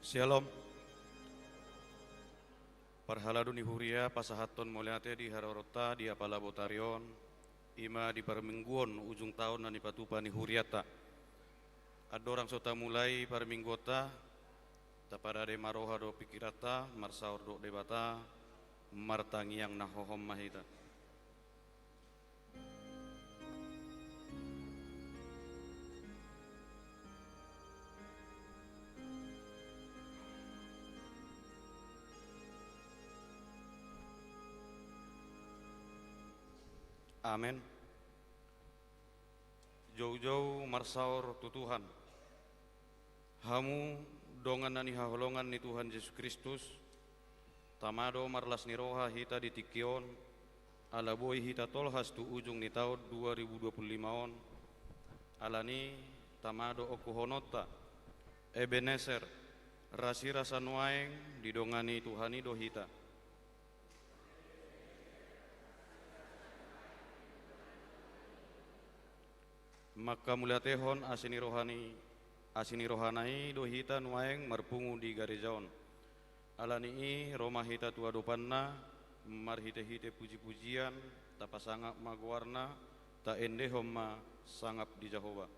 Shalom. Parhaladu ni huria pasahaton moliate di harorota di apalabotarion ima di parmingguon ujung tahun nani patupa ni huriata. Adorang sota mulai parminggota tapada de maroha do pikirata marsaur do debata martangiang nahohom mahita. Amin. Jauh-jauh marsaur tu Tuhan. Hamu dongan nani haholongan ni Tuhan Yesus Kristus. Tamado marlas ni roha hita di tikion. Alaboi hita tolhas tu ujung ni tahun 2025 on. Alani tamado okuhonota. Ebenezer rasira sanuaeng didongani Tuhani do hita. Maka muliatehon asini rohanai do hita nuaeng marpungu di garejaon. Alani Roma hita tua dopanna marhite-hite puji-pujian tapasangap magwarna ta endehom ma sangap di Jehovah.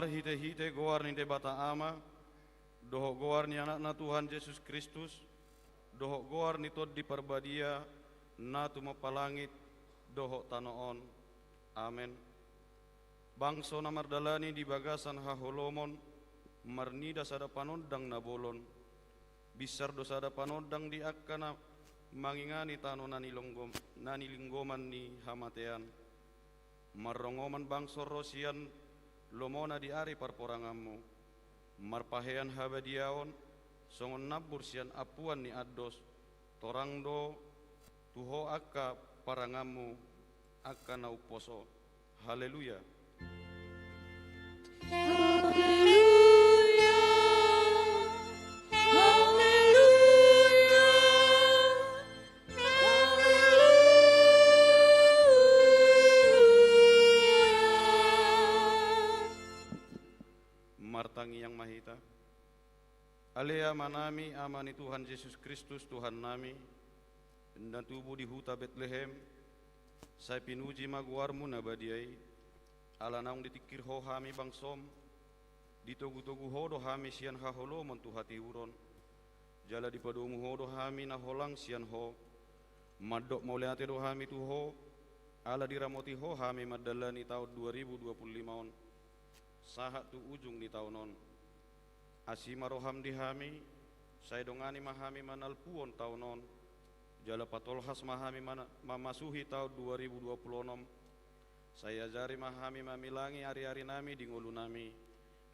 mar hite-hite goar ni de bata ama, doho goar ni anak na Tuhan Yesus Kristus, doho goar ni tod di perbadia, na tumapalangit, doho tanoon. Amen. Bangso na mardalani di bagasan haholomon, marnida sada panodang na bolon, bisar do sada panodang di akkana, mangingani tano nanilinggoman ni hamatean. Marrongoman bangso rosian, lomona di ari parporangamu, marpahean habadiaon, songon nabur sian apuan ni addos, torangdo tuho akka parangamu, akka nauposo. Haleluya. Martangi yang mahita, alea manami amani Tuhan Yesus Kristus Tuhan nami, dan tubuh di huta Betlehem, saya pinuji maguarmu nabadiai, ala naung ditikir ho hami bangsom, ditogu-togu hodo hami sian haholo mentu hati uron, jala dipadomu hodo hami naholang sian ho, madok mauleate do hami tuho, ala diramoti ho hami madalani tahun 2025 on. Sahat tu ujung di tahunon asima roham di hami saya dongani mahami manalpuon tahunon jala patolhas mahami mamasuhi tahun 2026 saya jari mahami mamilangi hari-hari nami di ngulu nami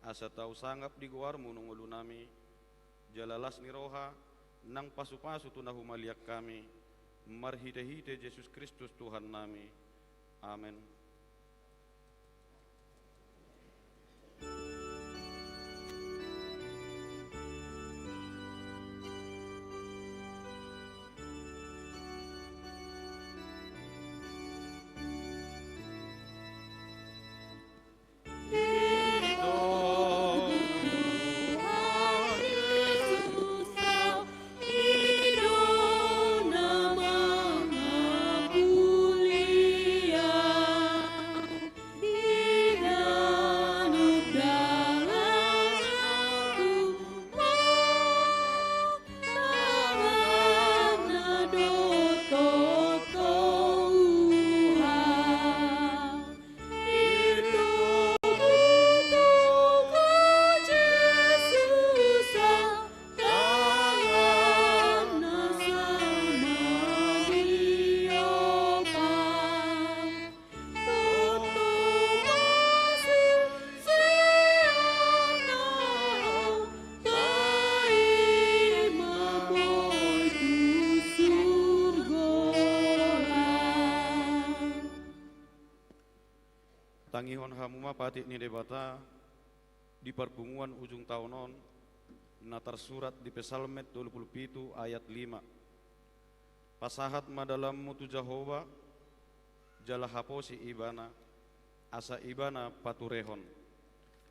asa tahu sanggap di guarmu ngulu nami jala las ni roha nang pasu-pasu tunahu maliak kami marhite-hite Yesus Kristus Tuhan nami. Amen. Tangihon hamuma patik ni debata di perbunguan ujung tahunon natar surat di Pesalmet 27 ayat 5 pasahat madalam mutu Jehovah jala haposi ibana asa ibana paturehon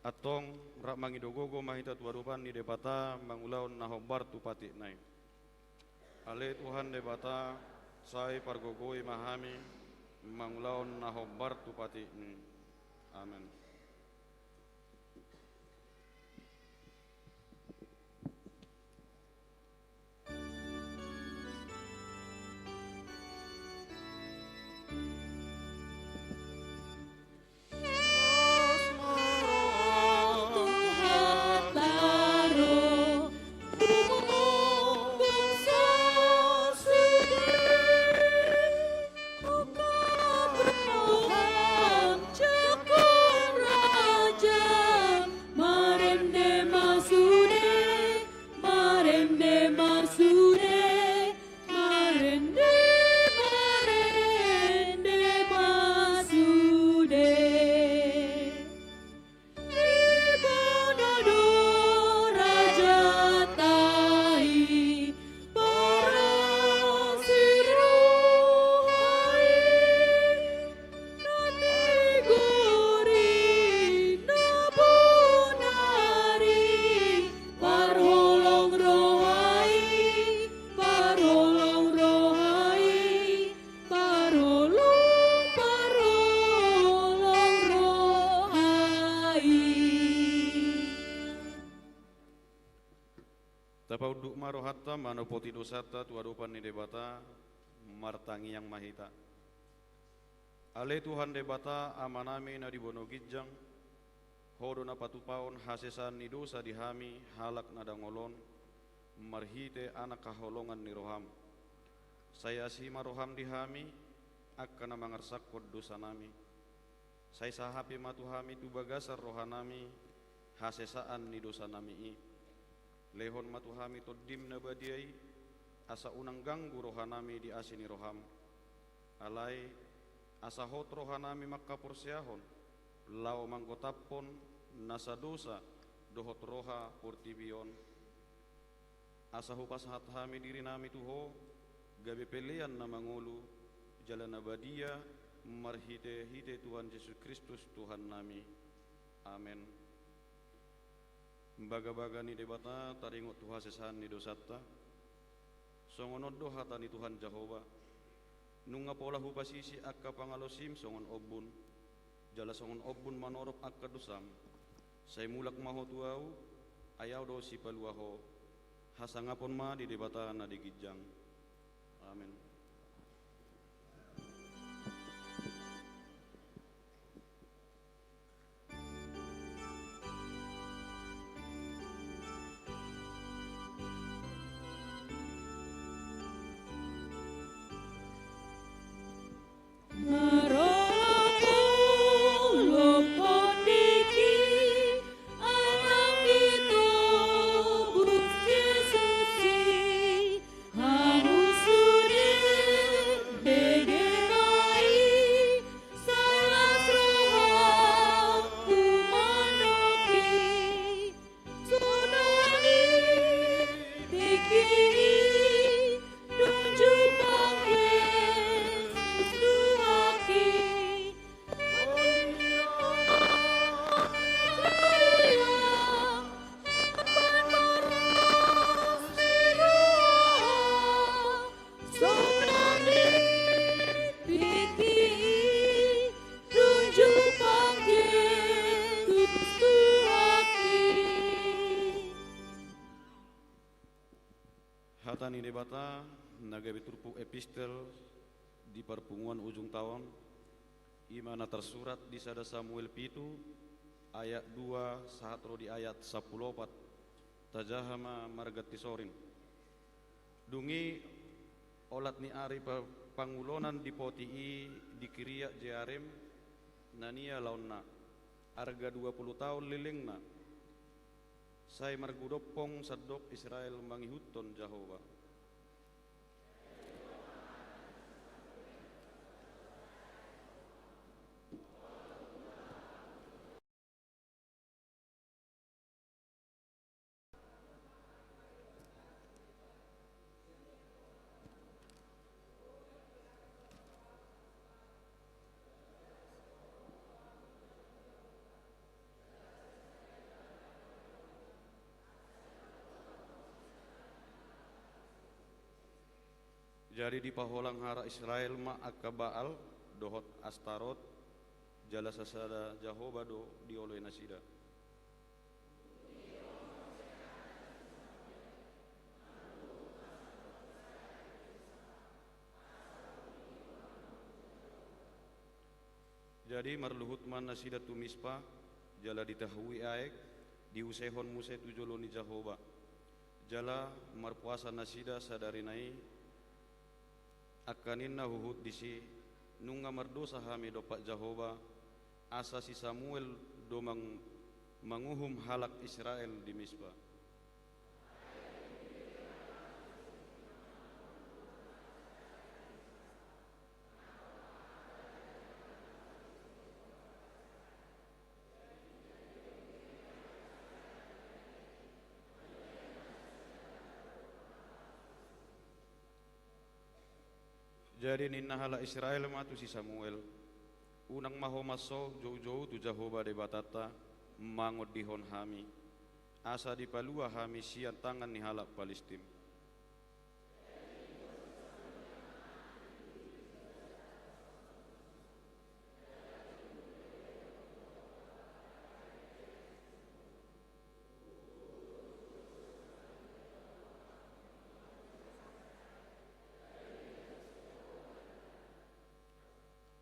atong rak mangidogogo mahita tuarupan ni debata mangulaon nahobar tu patik nai ale Tuhan debata sai pargogoi mahami mangulaon nahobar tu patik ni. Amen. Cukup marohatta manopoti dosata tuadopan ni debata martangi yang mahita. Ale Tuhan debata amanami na dibono gijang hodo na patupaon hasesan ni dosa dihami halak na dangolon marhite anak kaholongan ni roham. Saya si maroham dihami akan mangarsakod dosa nami. Saya sahapi matuhami tu bagasar rohanami hasesaan ni dosa nami i. Lehon matuhami todim na badiai asa unang ganggu rohanami di asini roham. Alai asa hot rohanami makapursiahon lau manggotapon nasa dosa dohot roha portibion. Asa hupas hathami diri nami tuho gabe pelian na mangulu jalan abadia marhite hite Tuhan Yesus Kristus Tuhan nami. Amen. Baga-baga ni debata taringot Tuhan sesan ni dosata songonod dohata ni Tuhan Jehova nunga pola hupasisi akka pangalosim songon obun jala songon obun manorop akka dosam say mulak maho tuau ayaw do si paluaho hasangapon ma di debata na digijang. Amen. Hatani debata nagabe turpu epistel di perpunguan ujung tahun imana tersurat di sada Samuel pitu ayat 2 sahatro di ayat 14 tajahama margat tisorin dungi olat ni ari pangulonan di potii di kiria jearem nania launna arga 20 tahun lilingna saya margudopong sadok Israel mangihuton Jehova. Jadi di paholang hara Israel ma akka Baal dohot Astarot jala sasada Jehova do dioloi nasida. Jadi marluhut man nasida tu mispa jala ditahui aek diusehon muse tujoloni Jehova jala marpuasa nasida sadarinai akaninna huhut disi nunga mardosa hami dopak Jehova asa si Samuel domang manguhum halak Israel di Mispa. Jadi ninna hala Israel matu si Samuel unang maho maso jauh-jauh tu Jehova de batata mangod dihon hami asa dipalua hami sian tangan ni halak Palestin.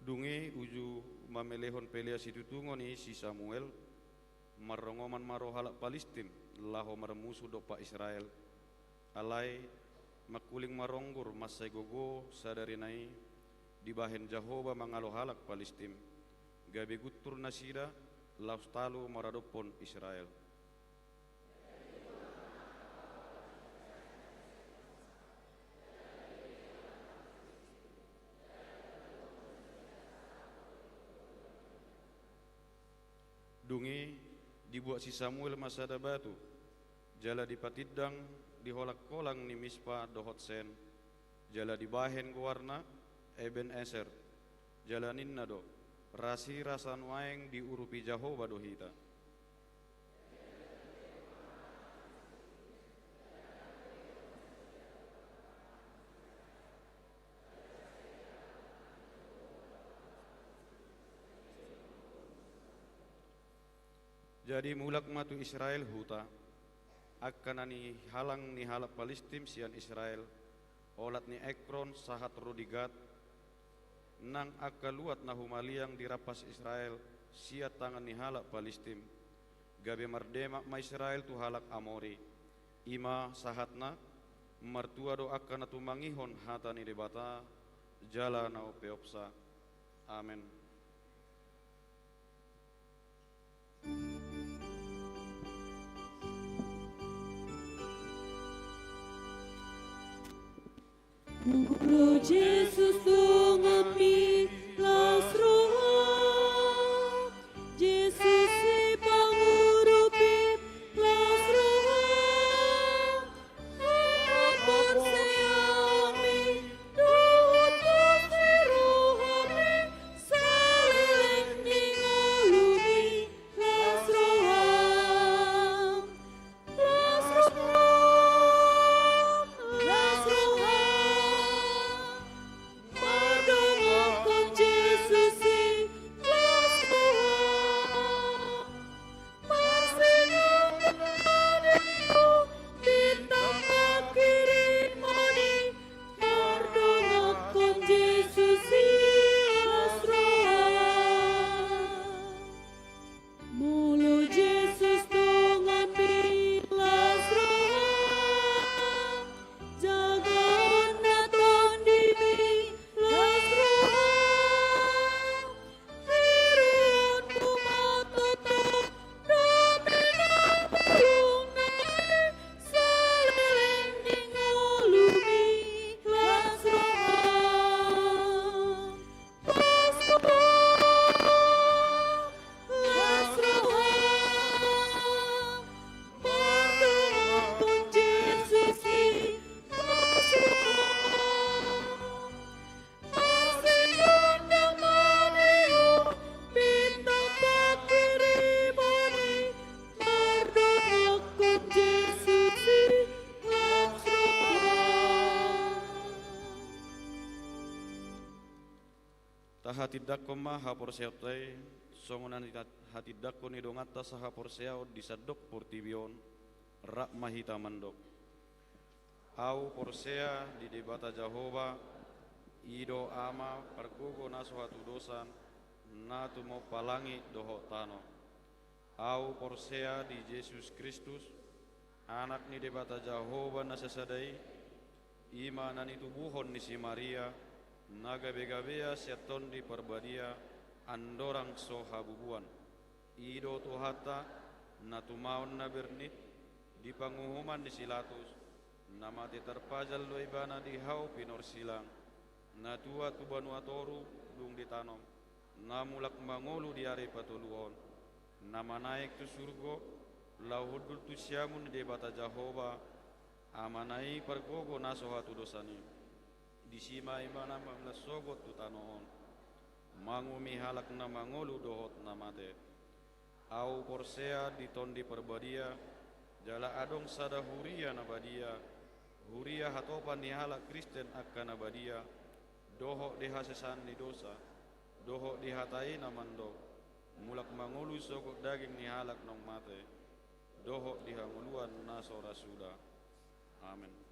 Dungi uju mamelehon pelea situtungoni si Samuel marongoman maro halak Palestin laho marmusuh do pa Israel alai makuling maronggur masai gogo sadari nai dibahen Jahoba mangalo halak Palestin gabe gutur nasida laustalu maradopon Israel. Dungi dibuat si Samuel masada batu jala dipatidang diholak kolang ni Mispa dohot sen jala dibahen guarna Eben Eser jala ninna do rasi rasan waeng diurupi Jahoba dohita. Jadi mulak matu Israel huta akan ni halang ni halak Palestin sian Israel olat ni Ekron sahat Rodigat nang akaluat na humaliang dirapas Israel siat tangan ni halak Palestin gabe mardemak ma Israel tu halak Amori ima sahatna martua do akan tu mangihon hata ni debata jala nau peopsa. Amen. Lo Jesus tungami lasroha Jesus si pangurupi lasroha Amat seami dohot rohami salileng ningalumi lasroha Tahatidak koma hapor seotai songonan hatidak ko ni dongata sa hapor seo disadok portibion rak mahita mandok au porsea di debata Jahoba ido ama perkugo naso hatu dosan natu mo palangi doho tano au porsea di Yesus Kristus anak ni debata Jahoba nasasadai ima nani tubuhon ni si Maria naga begabea seton di perbadia andorang so habubuan ido tuhata natumaon na bernit di panguhuman di silatus namati terpajal lo ibana di hau pinor silang natua tu banuatoru lung ditanom namulak mangolu di are patuluon nama naik tu surgo lauhudul tu siamun di bata Jahoba amanai pergogo naso hatu dosani di sima imana mamla sogot tu tanoon mangumi halak na mangolu dohot namate au porsea di tondi perbadia jala adong sada huria nabadia huria hatopan ni halak Kristen akan nabadia dohok dihasesan ni dosa dohok dihatai namando mulak mangolu sogot daging ni halak nong mate dohok dihanguluan naso rasuda. Amen.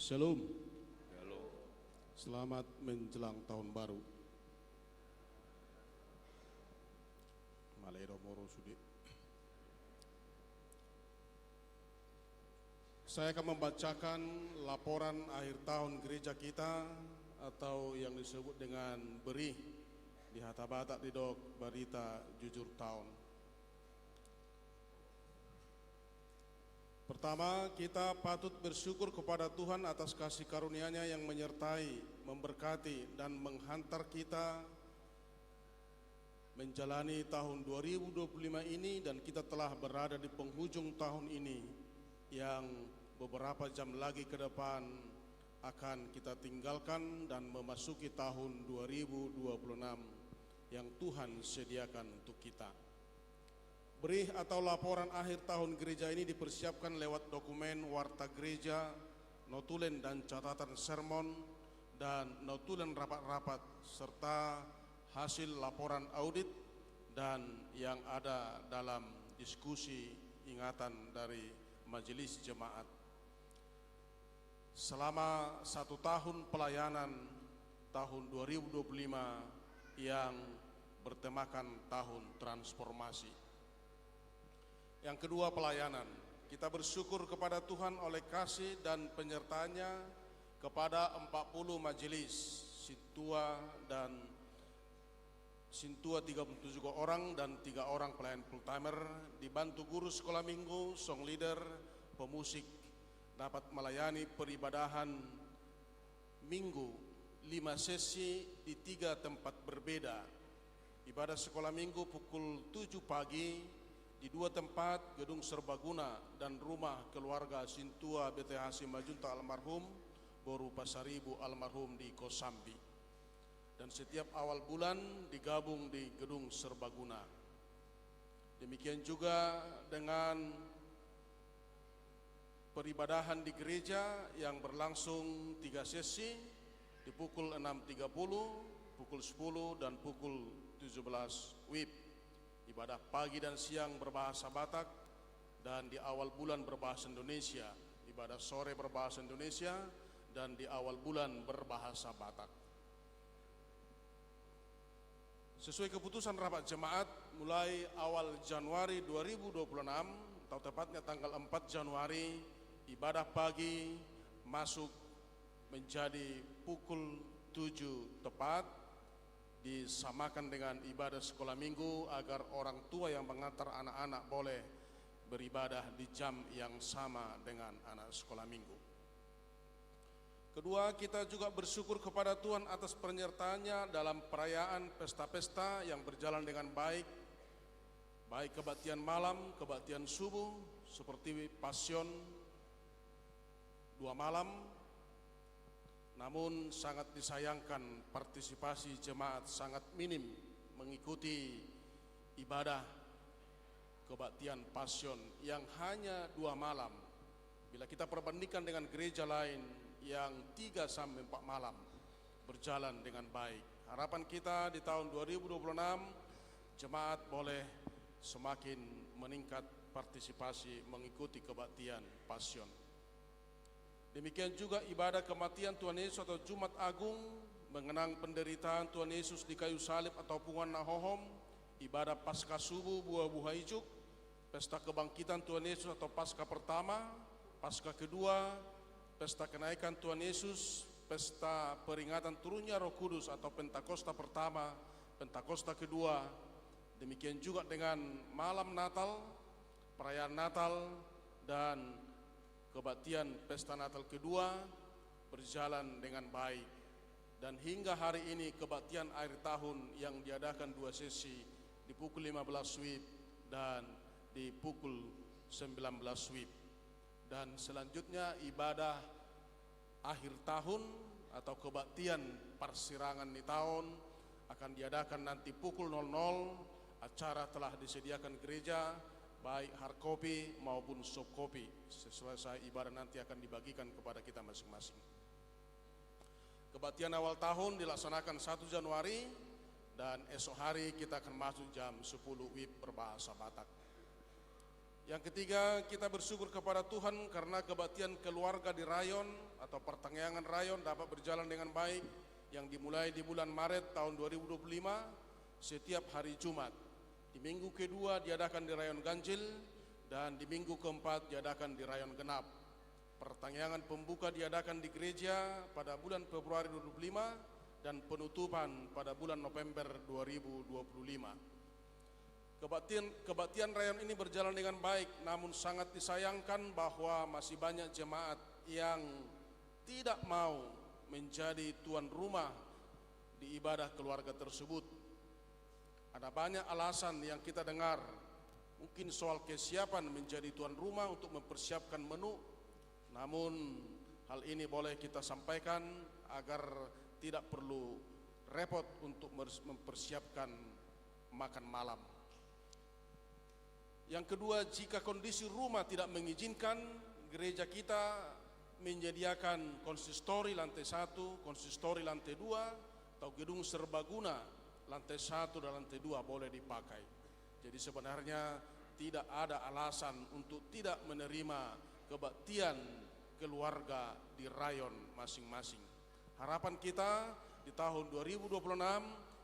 Shalom. Selamat menjelang tahun baru. Malero moro sudi. Saya akan membacakan laporan akhir tahun gereja kita atau yang disebut dengan berih di Hatabatak di Dok Barita Jujur Tahun. Pertama, kita patut bersyukur kepada Tuhan atas kasih karunia-Nya yang menyertai, memberkati, dan menghantar kita menjalani tahun 2025 ini, dan kita telah berada di penghujung tahun ini yang beberapa jam lagi ke depan akan kita tinggalkan dan memasuki tahun 2026 yang Tuhan sediakan untuk kita. Berih atau laporan akhir tahun gereja ini dipersiapkan lewat dokumen warta gereja, notulen dan catatan sermon, dan notulen rapat-rapat, serta hasil laporan audit dan yang ada dalam diskusi ingatan dari majelis jemaat. Selama 1 tahun pelayanan tahun 2025 yang bertemakan tahun transformasi. Yang kedua, pelayanan. Kita bersyukur kepada Tuhan oleh kasih dan penyertanya kepada 40 majelis Sintua 37 orang dan 3 orang pelayan full timer, dibantu guru sekolah minggu, song leader, pemusik, dapat melayani peribadahan minggu 5 sesi di 3 tempat berbeda. Ibadah sekolah minggu pukul 7 pagi di 2 tempat, Gedung Serbaguna dan Rumah Keluarga Sintua BTH Majunta almarhum, Boru Pasaribu almarhum di Kosambi. Dan setiap awal bulan digabung di Gedung Serbaguna. Demikian juga dengan peribadahan di gereja yang berlangsung 3 sesi di pukul 6.30, pukul 10 dan pukul 17 WIB. Ibadah pagi dan siang berbahasa Batak dan di awal bulan berbahasa Indonesia. Ibadah sore berbahasa Indonesia dan di awal bulan berbahasa Batak. Sesuai keputusan rapat jemaat, mulai awal Januari 2026 atau tepatnya tanggal 4 Januari, ibadah pagi masuk menjadi pukul 7 tepat, disamakan dengan ibadah sekolah minggu agar orang tua yang mengantar anak-anak boleh beribadah di jam yang sama dengan anak sekolah minggu. Kedua, kita juga bersyukur kepada Tuhan atas penyertaannya dalam perayaan pesta-pesta yang berjalan dengan baik, baik kebaktian malam, kebaktian subuh, seperti Pasion 2 malam. Namun sangat disayangkan partisipasi jemaat sangat minim mengikuti ibadah kebaktian Pasion yang hanya 2 malam. Bila kita perbandingkan dengan gereja lain yang 3 sampai 4 malam berjalan dengan baik. Harapan kita di tahun 2026 jemaat boleh semakin meningkat partisipasi mengikuti kebaktian Pasion. Demikian juga ibadah kematian Tuhan Yesus atau Jumat Agung, mengenang penderitaan Tuhan Yesus di kayu salib atau pungan nahohom, ibadah Paskah subuh buah-buah ijuk, pesta kebangkitan Tuhan Yesus atau Paskah pertama, Paskah kedua, pesta kenaikan Tuhan Yesus, pesta peringatan turunnya Roh Kudus atau Pentakosta pertama, Pentakosta kedua. Demikian juga dengan malam Natal, perayaan Natal, dan kebaktian pesta Natal kedua berjalan dengan baik. Dan hingga hari ini kebaktian akhir tahun yang diadakan 2 sesi di pukul 15 WIB dan di pukul 19 WIB. Dan selanjutnya ibadah akhir tahun atau kebaktian persirangan di tahun akan diadakan nanti pukul 00. Acara telah disediakan gereja, baik hard copy maupun soft copy. Selesai ibadah nanti akan dibagikan kepada kita masing-masing. Kebaktian awal tahun dilaksanakan 1 Januari dan esok hari kita akan masuk jam 10 WIB berbahasa Batak. Yang ketiga, kita bersyukur kepada Tuhan karena kebaktian keluarga di Rayon atau pertengahan Rayon dapat berjalan dengan baik yang dimulai di bulan Maret tahun 2025 setiap hari Jumat. Di minggu kedua diadakan di Rayon Ganjil dan di minggu keempat diadakan di Rayon Genap. Pertengahan pembuka diadakan di gereja pada bulan Februari 2025 dan penutupan pada bulan November 2025. Kebaktian Rayon ini berjalan dengan baik, namun sangat disayangkan bahwa masih banyak jemaat yang tidak mau menjadi tuan rumah di ibadah keluarga tersebut. Ada banyak alasan yang kita dengar, mungkin soal kesiapan menjadi tuan rumah untuk mempersiapkan menu, namun hal ini boleh kita sampaikan agar tidak perlu repot untuk mempersiapkan makan malam. Yang kedua, jika kondisi rumah tidak mengizinkan, gereja kita menyediakan konsistori lantai 1, konsistori lantai 2, atau gedung serbaguna lantai 1 dan lantai 2 boleh dipakai. Jadi sebenarnya tidak ada alasan untuk tidak menerima kebaktian keluarga di Rayon masing-masing. Harapan kita di tahun 2026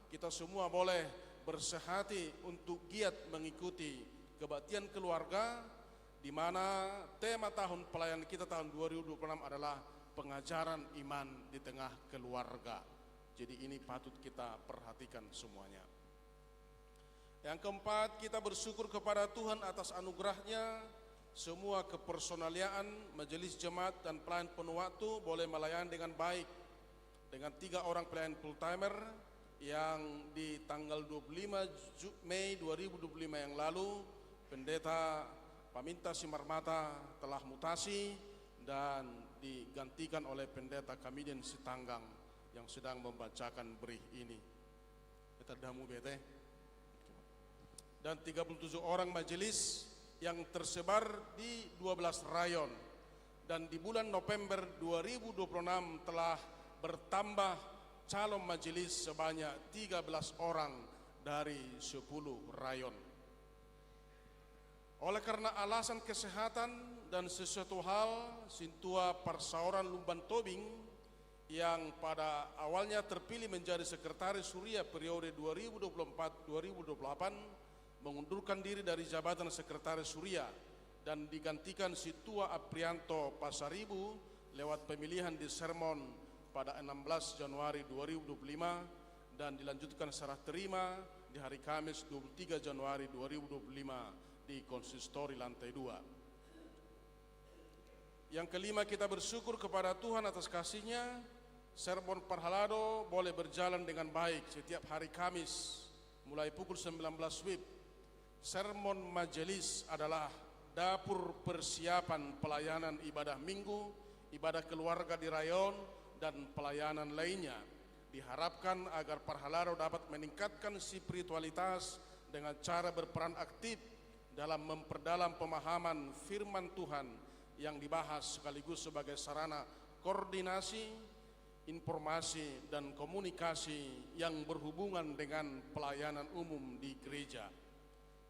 kita semua boleh bersehati untuk giat mengikuti kebaktian keluarga, di mana tema tahun pelayanan kita tahun 2026 adalah pengajaran iman di tengah keluarga. Jadi ini patut kita perhatikan semuanya. Yang keempat, kita bersyukur kepada Tuhan atas anugerahnya. Semua kepersonaliaan majelis jemaat dan pelayan penuh waktu boleh melayani dengan baik dengan 3 orang pelayan full timer yang di tanggal 25 Mei 2025 yang lalu Pendeta Paminta Simarmata telah mutasi dan digantikan oleh Pendeta Kamiden Sitanggang yang sedang membacakan berih ini. Kita damu bete. Dan 37 orang majelis yang tersebar di 12 rayon. Dan di bulan November 2026 telah bertambah calon majelis sebanyak 13 orang dari 10 rayon. Oleh karena alasan kesehatan dan sesuatu hal, Sintua Persauran Lumban Tobing yang pada awalnya terpilih menjadi sekretaris Surya periode 2024-2028 mengundurkan diri dari jabatan sekretaris Surya dan digantikan Situa Aprianto Pasaribu lewat pemilihan di Sermon pada 16 Januari 2025 dan dilanjutkan serah terima di hari Kamis 23 Januari 2025 di konsistori lantai 2. Yang kelima, kita bersyukur kepada Tuhan atas kasih-Nya. Sermon Parhalado boleh berjalan dengan baik setiap hari Kamis mulai pukul 19 WIB. Sermon majelis adalah dapur persiapan pelayanan ibadah minggu, ibadah keluarga di rayon, dan pelayanan lainnya. Diharapkan agar Parhalado dapat meningkatkan spiritualitas dengan cara berperan aktif dalam memperdalam pemahaman firman Tuhan yang dibahas sekaligus sebagai sarana koordinasi, informasi, dan komunikasi yang berhubungan dengan pelayanan umum di gereja.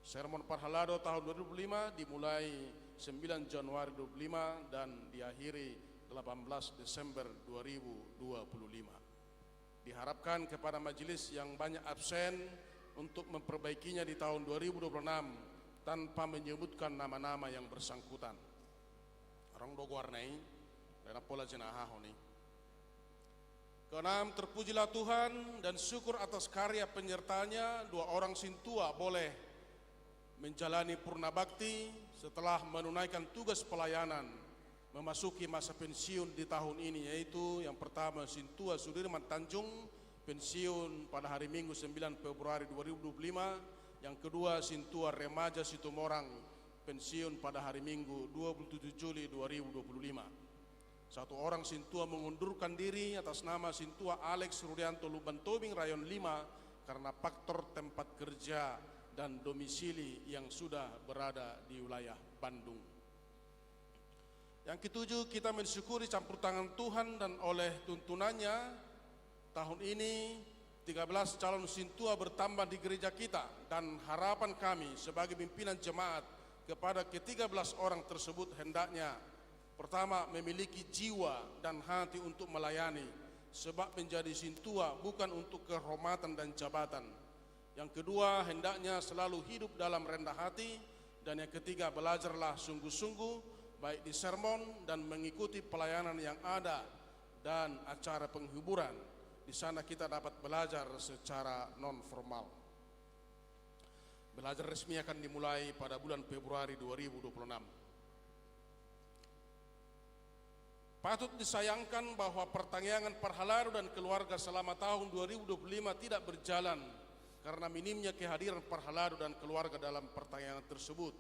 Sermon Parhalado tahun 2005 dimulai 9 Januari 2025 dan diakhiri 18 Desember 2025. Diharapkan kepada majelis yang banyak absen untuk memperbaikinya di tahun 2026 tanpa menyebutkan nama-nama yang bersangkutan. Orang dogo warnai, dan pola jenahah ini. Keenam, terpujilah Tuhan dan syukur atas karya penyertanya. 2 orang Sintua boleh menjalani purna bakti setelah menunaikan tugas pelayanan memasuki masa pensiun di tahun ini, yaitu yang pertama Sintua Sudirman Tanjung pensiun pada hari Minggu 9 Februari 2025. Yang kedua, Sintua Remaja Situmorang pensiun pada hari Minggu 27 Juli 2025. 1 orang Sintua mengundurkan diri atas nama Sintua Alex Rudianto Lumban Tobing Rayon 5 karena faktor tempat kerja dan domisili yang sudah berada di wilayah Bandung. Yang ketujuh, kita mensyukuri campur tangan Tuhan dan oleh tuntunannya tahun ini 13 calon Sintua bertambah di gereja kita, dan harapan kami sebagai pimpinan jemaat kepada ke-13 orang tersebut hendaknya pertama memiliki jiwa dan hati untuk melayani, sebab menjadi sintua bukan untuk kehormatan dan jabatan. Yang kedua, hendaknya selalu hidup dalam rendah hati. Dan yang ketiga, belajarlah sungguh-sungguh baik di sermon dan mengikuti pelayanan yang ada dan acara penghiburan. Di sana kita dapat belajar secara non formal. Belajar resmi akan dimulai pada bulan Februari 2026. Patut disayangkan bahwa pertanyaan Parhaladu dan keluarga selama tahun 2025 tidak berjalan karena minimnya kehadiran Parhaladu dan keluarga dalam pertanyaan tersebut.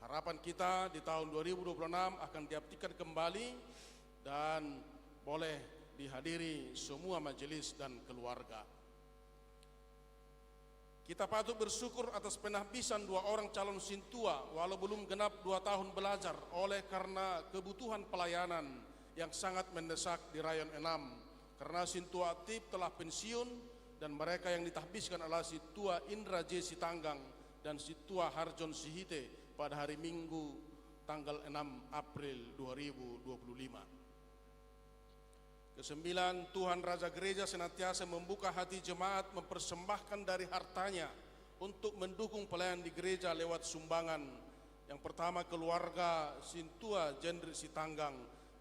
Harapan kita di tahun 2026 akan diaktifkan kembali dan boleh dihadiri semua majelis dan keluarga. Kita patut bersyukur atas penahbisan 2 orang calon sintua walau belum genap 2 tahun belajar oleh karena kebutuhan pelayanan yang sangat mendesak di Rayon 6. Karena sintua aktif telah pensiun dan mereka yang ditahbiskan adalah Sintua Indra J. Sitanggang dan Sintua Harjon Sihite pada hari Minggu tanggal 6 April 2025. Kesembilan, Tuhan Raja Gereja senantiasa membuka hati jemaat mempersembahkan dari hartanya untuk mendukung pelayanan di gereja lewat sumbangan. Yang pertama, keluarga Sintua Jendri Sitanggang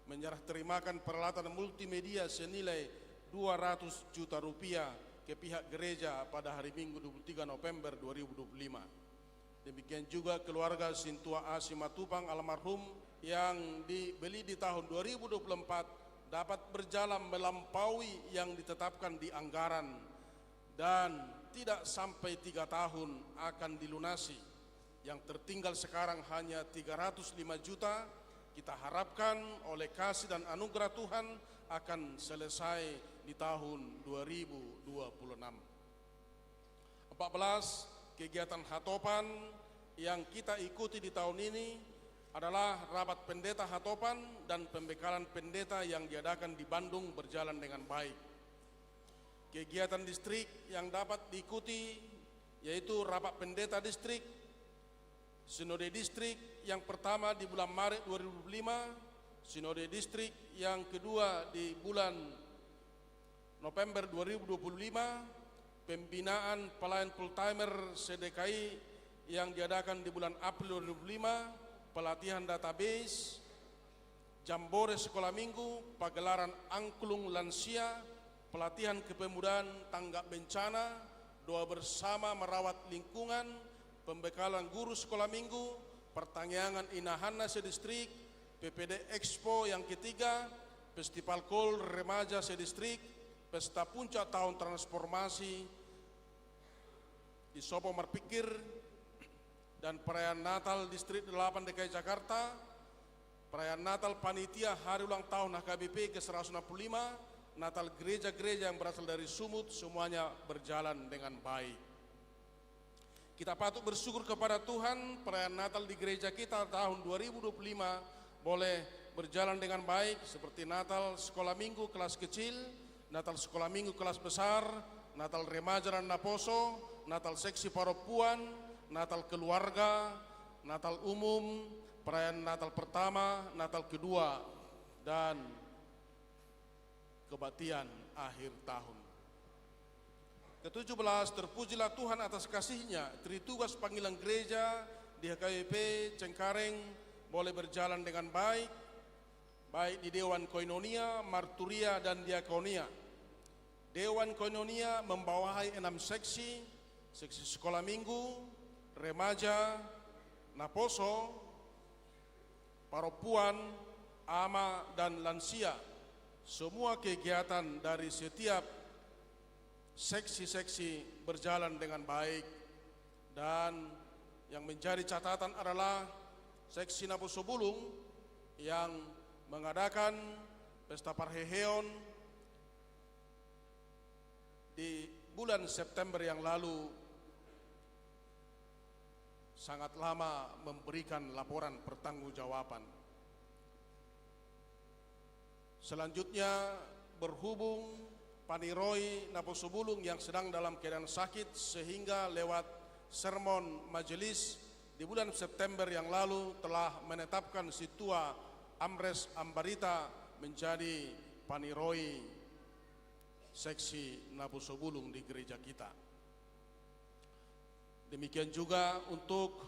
menyerah terimakan peralatan multimedia senilai 200 juta rupiah ke pihak gereja pada hari Minggu 23 November 2025. Demikian juga keluarga Sintua A. Simatupang almarhum yang dibeli di tahun 2024 dapat berjalan melampaui yang ditetapkan di anggaran dan tidak sampai 3 tahun akan dilunasi. Yang tertinggal sekarang hanya 305 juta. Kita harapkan oleh kasih dan anugerah Tuhan akan selesai di tahun 2026. 14, kegiatan Hatopan yang kita ikuti di tahun ini adalah rapat pendeta Hatopan dan pembekalan pendeta yang diadakan di Bandung berjalan dengan baik. Kegiatan distrik yang dapat diikuti yaitu rapat pendeta distrik, sinode distrik yang pertama di bulan Maret 2025, sinode distrik yang kedua di bulan November 2025, pembinaan pelayan full timer CDKI yang diadakan di bulan April 2025, pelatihan database, jambore sekolah minggu, pagelaran angklung lansia, pelatihan kepemudaan tanggap bencana, doa bersama merawat lingkungan, pembekalan guru sekolah minggu, pertanyaan Inahana sedistrik, PPD Expo yang ketiga, Festival Kol Remaja sedistrik, Pesta Puncak Tahun Transformasi di Sopo Marpikir, dan perayaan Natal Distrik 8 DKI Jakarta, perayaan Natal Panitia Hari Ulang Tahun HKBP ke-165, Natal gereja-gereja yang berasal dari Sumut, semuanya berjalan dengan baik. Kita patut bersyukur kepada Tuhan, perayaan Natal di gereja kita tahun 2025 boleh berjalan dengan baik, seperti Natal Sekolah Minggu kelas kecil, Natal Sekolah Minggu kelas besar, Natal Remaja dan Naposo, Natal Seksi Paropuan, Natal keluarga, Natal umum, perayaan Natal pertama, Natal kedua, dan kebaktian akhir tahun. Ke-17, terpujilah Tuhan atas kasih-Nya, tritugas panggilan gereja di HKBP Cengkareng boleh berjalan dengan baik, baik di Dewan Koinonia, Marturia, dan Diakonia. Dewan Koinonia membawahi 6 seksi, seksi sekolah minggu, remaja, Naposo, Paropuan, Ama, dan lansia. Semua kegiatan dari setiap seksi-seksi berjalan dengan baik, dan yang menjadi catatan adalah seksi Naposo Bulung yang mengadakan pesta Parheheon di bulan September yang lalu sangat lama memberikan laporan pertanggungjawaban. Selanjutnya, berhubung Paniroi Naposo Bulung yang sedang dalam keadaan sakit sehingga lewat sermon majelis di bulan September yang lalu telah menetapkan Situa Amres Ambarita menjadi paniroi seksi Nabuso Bulung di gereja kita. Demikian juga untuk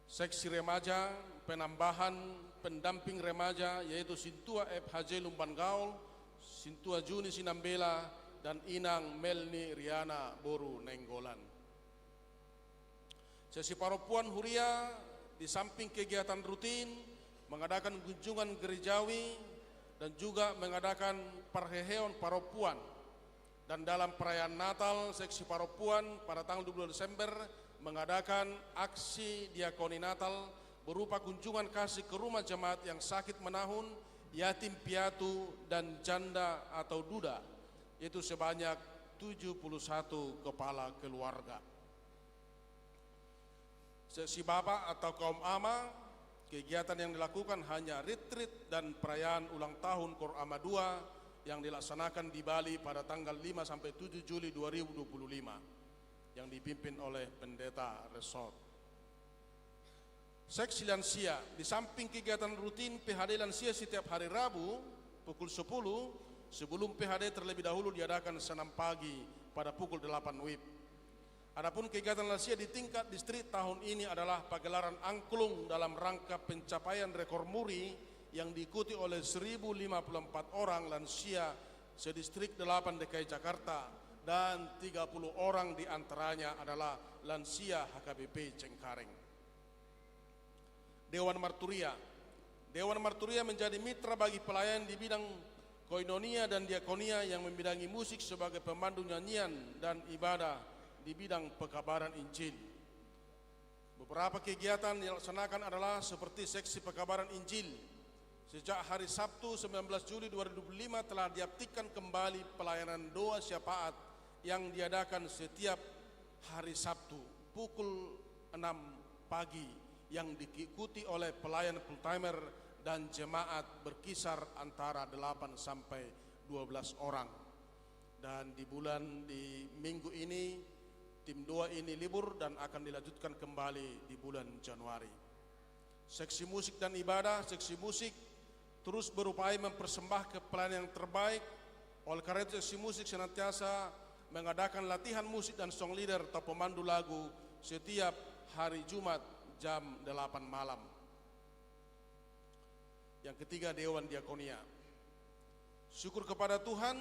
seksi remaja, penambahan pendamping remaja yaitu Sintua FHJ Lumban Gaul, Sintua Juni Sinambela, dan Inang Melni Riana Boru Nenggolan. Sesi Paropuan Huria di samping kegiatan rutin mengadakan kunjungan gerejawi dan juga mengadakan perheheon Paropuan. Dan dalam perayaan Natal, seksi Paropuan pada tanggal 20 Desember mengadakan aksi diakoni Natal berupa kunjungan kasih ke rumah jemaat yang sakit menahun, yatim piatu, dan janda atau duda, yaitu sebanyak 71 kepala keluarga. Seksi Bapak atau kaum ama, kegiatan yang dilakukan hanya retreat dan perayaan ulang tahun Kor Ama II yang dilaksanakan di Bali pada tanggal 5 sampai 7 Juli 2025 yang dipimpin oleh Pendeta Resort. Seksi lansia, di samping kegiatan rutin PHD lansia setiap hari Rabu pukul 10, sebelum PHD terlebih dahulu diadakan senam pagi pada pukul 8 WIB. Adapun kegiatan lansia di tingkat distrik tahun ini adalah pagelaran angklung dalam rangka pencapaian rekor muri yang diikuti oleh 1054 orang lansia sedistrik 8 DKI Jakarta dan 30 orang diantaranya adalah lansia HKBP Cengkareng. Dewan Marturia. Dewan Marturia menjadi mitra bagi pelayan di bidang koinonia dan diakonia yang membidangi musik sebagai pemandu nyanyian dan ibadah di bidang pekabaran Injil. Beberapa kegiatan yang dilaksanakan adalah seperti seksi pekabaran Injil. Sejak hari Sabtu 19 Juli 2025 telah diaktifkan kembali pelayanan doa syafaat yang diadakan setiap hari Sabtu pukul 6 pagi yang diikuti oleh pelayan full timer dan jemaat berkisar antara 8 sampai 12 orang. Dan di minggu ini tim doa ini libur dan akan dilanjutkan kembali di bulan Januari. Seksi musik dan ibadah, seksi musik terus berupaya mempersembahkan pelayanan yang terbaik. Oleh karena itu seksi musik senantiasa mengadakan latihan musik dan song leader atau pemandu lagu setiap hari Jumat jam 8 malam. Yang ketiga, Dewan Diakonia. Syukur kepada Tuhan,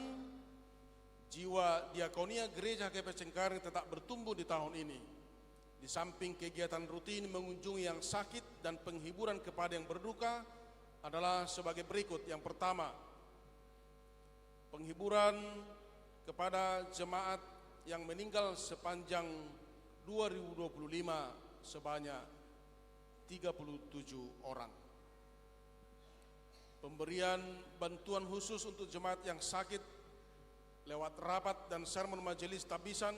jiwa diakonia Gereja HKBP Cengkareng tetap bertumbuh di tahun ini. Di samping kegiatan rutin mengunjungi yang sakit dan penghiburan kepada yang berduka adalah sebagai berikut. Yang pertama, penghiburan kepada jemaat yang meninggal sepanjang 2025 sebanyak 37 orang. Pemberian bantuan khusus untuk jemaat yang sakit lewat rapat dan sermon majelis tabisan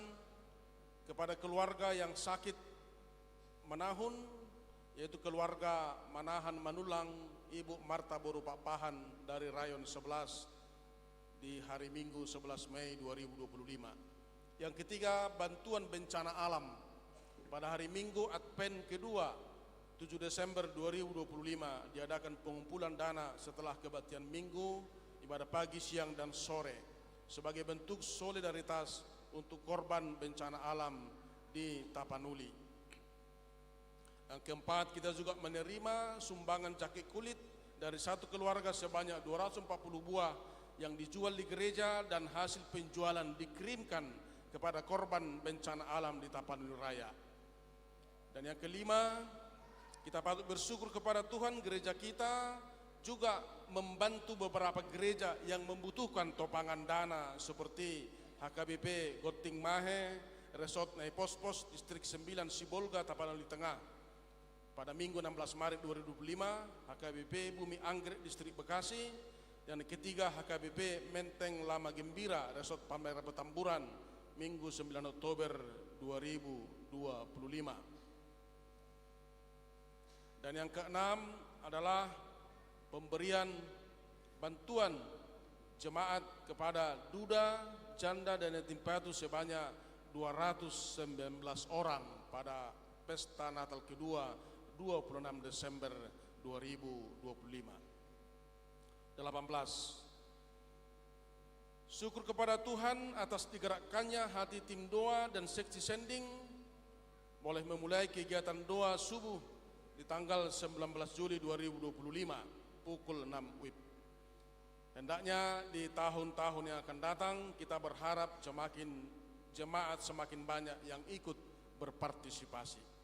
kepada keluarga yang sakit menahun, yaitu keluarga Manahan Manulang, Ibu Marta Boru Papahan dari Rayon 11 di hari Minggu 11 Mei 2025. Yang ketiga, bantuan bencana alam pada hari Minggu Advent kedua 7 Desember 2025 diadakan pengumpulan dana setelah kebaktian Minggu, ibadah pagi, siang, dan sore sebagai bentuk solidaritas untuk korban bencana alam di Tapanuli. Yang keempat, kita juga menerima sumbangan jaket kulit dari satu keluarga sebanyak 240 buah yang dijual di gereja dan hasil penjualan dikirimkan kepada korban bencana alam di Tapanuli Raya. Dan yang kelima, kita patut bersyukur kepada Tuhan, gereja kita juga membantu beberapa gereja yang membutuhkan topangan dana seperti HKBP Goting Mahe, Resort Naipospos, Distrik 9 Sibolga, Tapanuli Tengah. Pada Minggu 16 Maret 2025, HKBP Bumi Anggrek, Distrik Bekasi. Dan ketiga, HKBP Menteng Lama Gembira, Resort Palmerah Petamburan, Minggu 9 Oktober 2025. Dan yang keenam adalah pemberian bantuan jemaat kepada duda, janda, dan yatim piatu sebanyak 219 orang pada Pesta Natal kedua 26 Desember 2025. 18. Syukur kepada Tuhan atas digerakkannya hati tim doa dan seksi sending boleh memulai kegiatan doa subuh di tanggal 19 Juli 2025 pukul 6 WIB. Hendaknya di tahun-tahun yang akan datang kita berharap jemaat semakin banyak yang ikut berpartisipasi.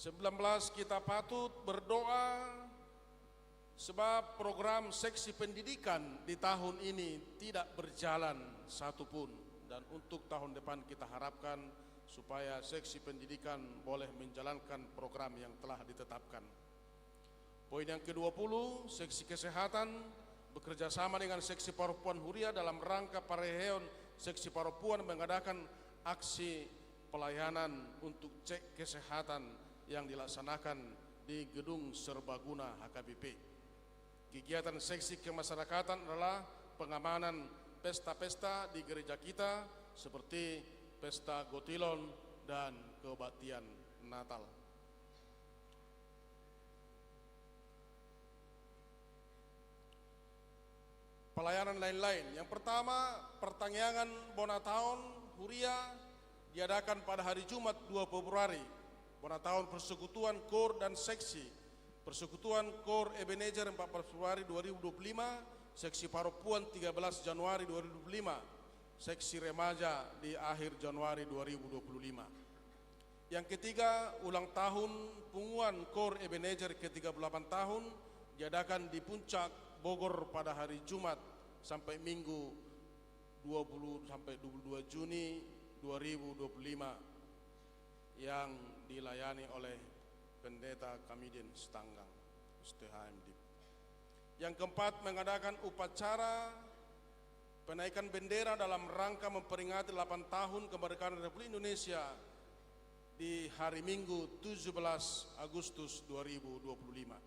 19. Kita patut berdoa sebab program seksi pendidikan di tahun ini tidak berjalan satupun, dan untuk tahun depan kita harapkan supaya seksi pendidikan boleh menjalankan program yang telah ditetapkan. Poin yang ke-20, seksi kesehatan bekerja sama dengan seksi Paropuan Huria dalam rangka Pareheon seksi Paropuan mengadakan aksi pelayanan untuk cek kesehatan yang dilaksanakan di Gedung Serbaguna HKBP. Kegiatan seksi kemasyarakatan adalah pengamanan pesta-pesta di gereja kita seperti pesta Gotilon dan kebaktian Natal. Pelayanan lain-lain. Yang pertama, pertangyangan Bonataon Huria diadakan pada hari Jumat 2 Februari. Bonataon Persekutuan Kor dan Seksi. Persekutuan Kor Ebenezer 14 Februari 2025, Seksi Paropuan 13 Januari 2025, Seksi Remaja di akhir Januari 2025. Yang ketiga, ulang tahun punguan Kor Ebenezer ke-38 tahun diadakan di Puncak Bogor pada hari Jumat sampai Minggu 20 sampai 22 Juni 2025 yang dilayani oleh Pendeta Kamidin Stanggang STHMD. Yang keempat, mengadakan upacara penaikan bendera dalam rangka memperingati 8 tahun kemerdekaan Republik Indonesia di hari Minggu 17 Agustus 2025.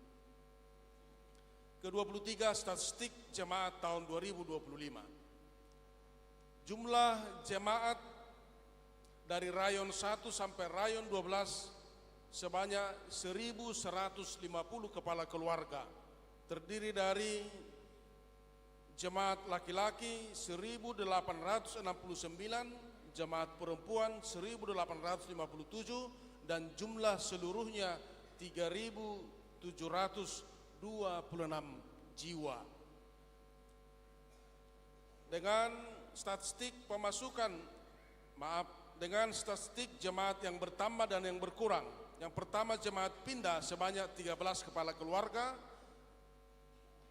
Ke-23, statistik jemaat tahun 2025. Jumlah jemaat dari rayon 1 sampai rayon 12 sebanyak 1.150 kepala keluarga, terdiri dari jemaat laki-laki 1.869, jemaat perempuan 1.857, dan jumlah seluruhnya 3.726 jiwa. Dengan statistik jemaat yang bertambah dan yang berkurang. Yang pertama, jemaat pindah sebanyak 13 kepala keluarga,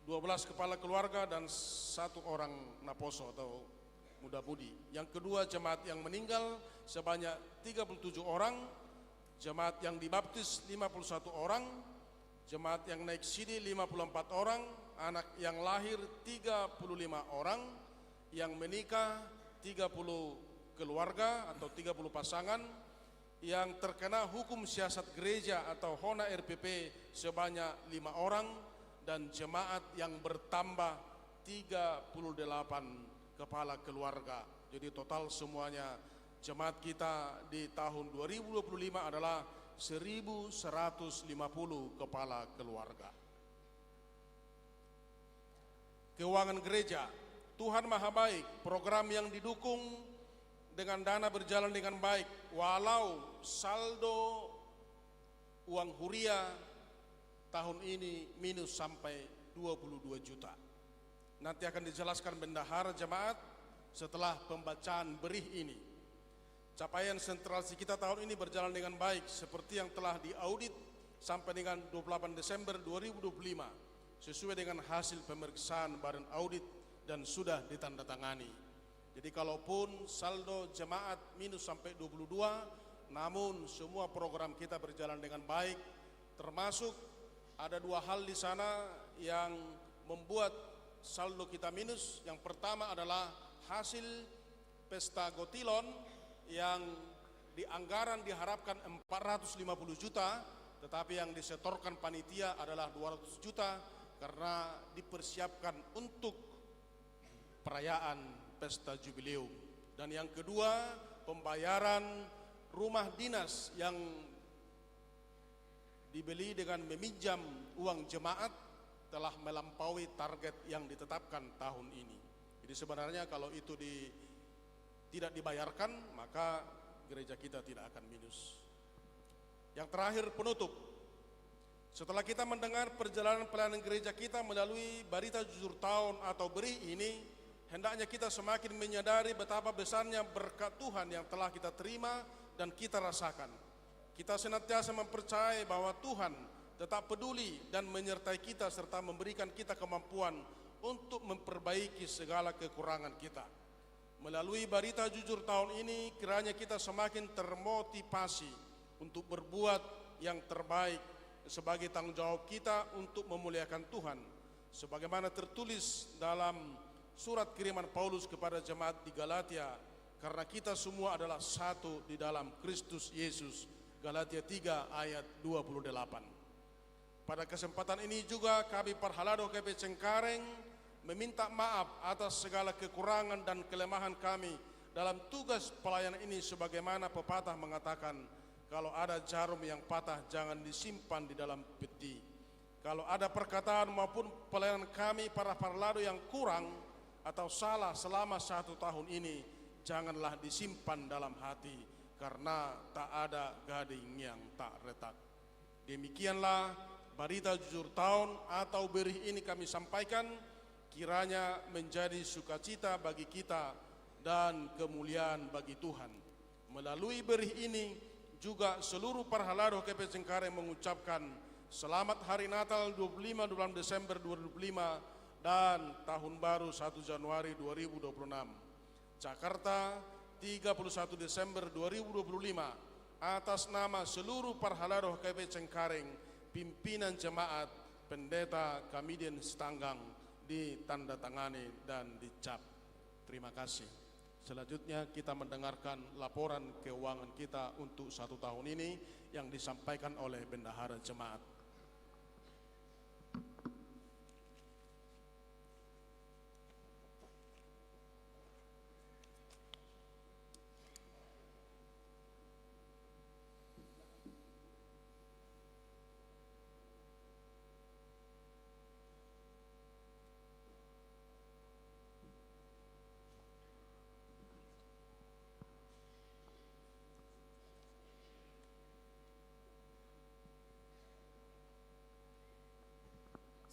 12 kepala keluarga dan 1 orang naposo atau muda budi. Yang kedua, jemaat yang meninggal sebanyak 37 orang, jemaat yang dibaptis 51 orang, jemaat yang naik sidi 54 orang, anak yang lahir 35 orang, yang menikah 30 keluarga atau 30 pasangan, yang terkena hukum siasat gereja atau HONA RPP sebanyak 5 orang, dan jemaat yang bertambah 38 kepala keluarga. Jadi total semuanya jemaat kita di tahun 2025 adalah 1.150 kepala keluarga. Keuangan gereja, Tuhan Maha Baik, program yang didukung dengan dana berjalan dengan baik, walau saldo uang huria tahun ini minus sampai 22 juta. Nanti akan dijelaskan bendahara jemaat setelah pembacaan berih ini. Capaian sentralisi kita tahun ini berjalan dengan baik seperti yang telah diaudit sampai dengan 28 Desember 2025 sesuai dengan hasil pemeriksaan Badan Audit dan sudah ditandatangani. Jadi kalaupun saldo jemaat minus sampai 22, namun semua program kita berjalan dengan baik, termasuk ada 2 hal di sana yang membuat saldo kita minus. Yang pertama adalah hasil pesta Gotilon yang di anggaran diharapkan 450 juta, tetapi yang disetorkan panitia adalah 200 juta karena dipersiapkan untuk perayaan pesta jubileum. Dan yang kedua, pembayaran rumah dinas yang dibeli dengan meminjam uang jemaat telah melampaui target yang ditetapkan tahun ini. Jadi sebenarnya kalau itu tidak dibayarkan, maka gereja kita tidak akan minus. Yang terakhir, penutup. Setelah kita mendengar perjalanan pelayanan gereja kita melalui Barita Jujur Tahun atau BERI ini, hendaknya kita semakin menyadari betapa besarnya berkat Tuhan yang telah kita terima dan kita rasakan. Kita senantiasa mempercayai bahwa Tuhan tetap peduli dan menyertai kita serta memberikan kita kemampuan untuk memperbaiki segala kekurangan kita. Melalui Barita Jujur Tahun ini, kiranya kita semakin termotivasi untuk berbuat yang terbaik sebagai tanggung jawab kita untuk memuliakan Tuhan. Sebagaimana tertulis dalam surat kiriman Paulus kepada jemaat di Galatia, karena kita semua adalah satu di dalam Kristus Yesus. Galatia 3 ayat 28. Pada kesempatan ini juga kami Parhalado KP Cengkareng meminta maaf atas segala kekurangan dan kelemahan kami dalam tugas pelayanan ini, sebagaimana pepatah mengatakan, kalau ada jarum yang patah jangan disimpan di dalam peti. Kalau ada perkataan maupun pelayanan kami para Parhalado yang kurang atau salah selama 1 tahun ini, janganlah disimpan dalam hati, karena tak ada gading yang tak retak. Demikianlah Barita Jujur Tahun atau BERI ini kami sampaikan, kiranya menjadi sukacita bagi kita dan kemuliaan bagi Tuhan. Melalui BERI ini juga seluruh Parhalado KP Cengkareng mengucapkan selamat Hari Natal 25 Desember 2025 dan Tahun Baru 1 Januari 2026. Jakarta 31 Desember 2025 atas nama seluruh Parhalado KP Cengkareng, pimpinan jemaat, pendeta Kamidien Setanggang, ditandatangani dan dicap. Terima kasih. Selanjutnya kita mendengarkan laporan keuangan kita untuk 1 tahun ini yang disampaikan oleh bendahara jemaat.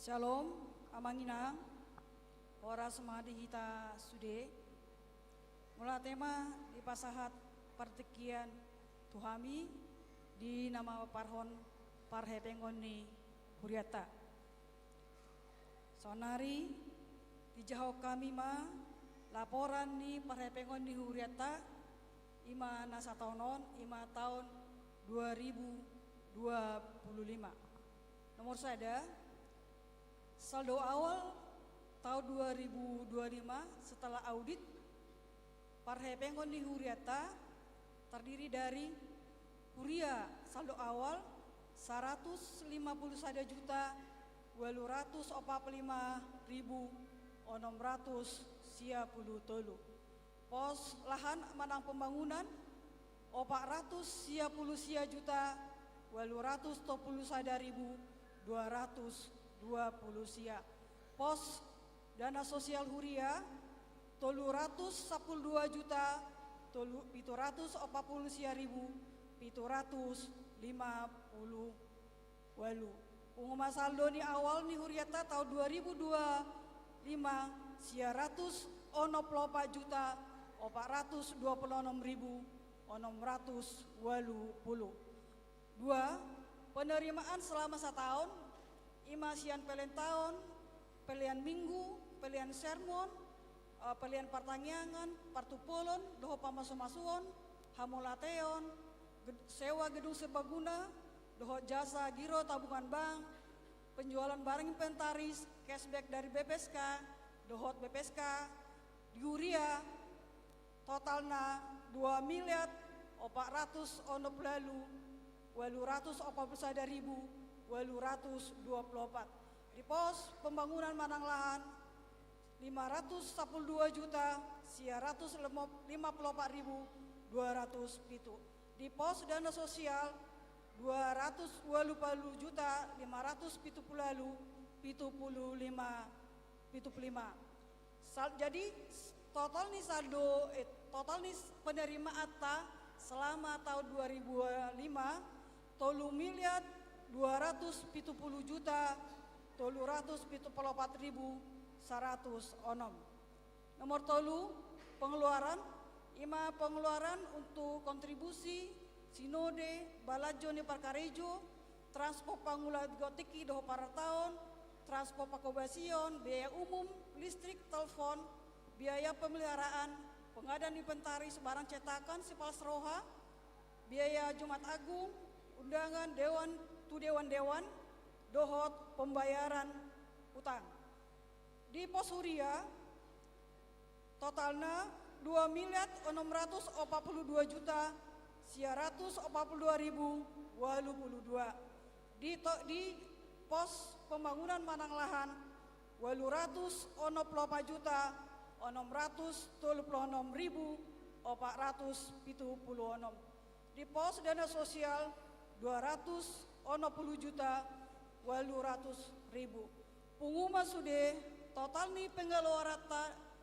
Shalom, amanginang, ora semadi kita sude. Mula tema di pasahat pertekian Tuhami di nama Parhon Parhepengoni Huriata. Sonari di jauh kami ma laporan ni Parhepengoni Huriata ima nasa tahunon ima tahun 2025. Nomor sada saldo awal tahun 2025 setelah audit Parhepengoni Huriata terdiri dari Huria saldo awal 151 juta 845.600 pos lahan manang pembangunan 410 juta 821.220 sia. Pos dana sosial Huria 312 juta 740.750 walu. Pengumuman saldo ni awal ni Huriata tahun 2025 siaratus 64 juta 426.680. Dua, penerimaan selama setahun, imasian pelian tahun, pelian minggu, pelian sermon, pelian pertanyaan, partupolon, doho pamasumasuon, hamulateon, sewa gedung serbaguna, doho jasa giro tabungan bank, penjualan barang inventaris, cashback dari BPSK, dohot BPSK, di Huria, totalna 2 miliar 400 onop lalu 841.824. Di pos pembangunan manang lahan 512 juta 154.200 pitu. di pos dana sosial 220.575. Jadi total nih penerima ATA selama tahun 2005 tolu miliar 270 juta 374.100 onom. Nomor tolu pengeluaran untuk kontribusi sinode balajo ni parkarejo transport pangula gotiki doho para tahun transport pakobasion biaya umum listrik telepon biaya pemeliharaan pengadaan inventaris barang cetakan sipal seroha biaya Jumat Agung undangan dewan dohot pembayaran utang. Di pos huria totalnya 2.042.942.082. Di pos pembangunan manang lahan 836.476.470. Di pos dana sosial 260.800.000. Pengumuman sudah total nih pengeluaran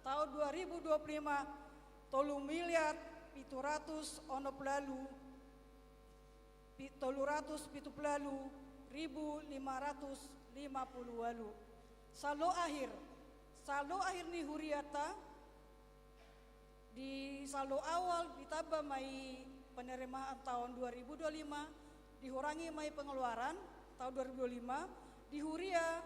tahun 2025 tolu miliar 770.550. Saldo akhir nih huriata di saldo awal ditambah mai penerimaan tahun 2025 dikurangi mai pengeluaran tahun 2025 di huria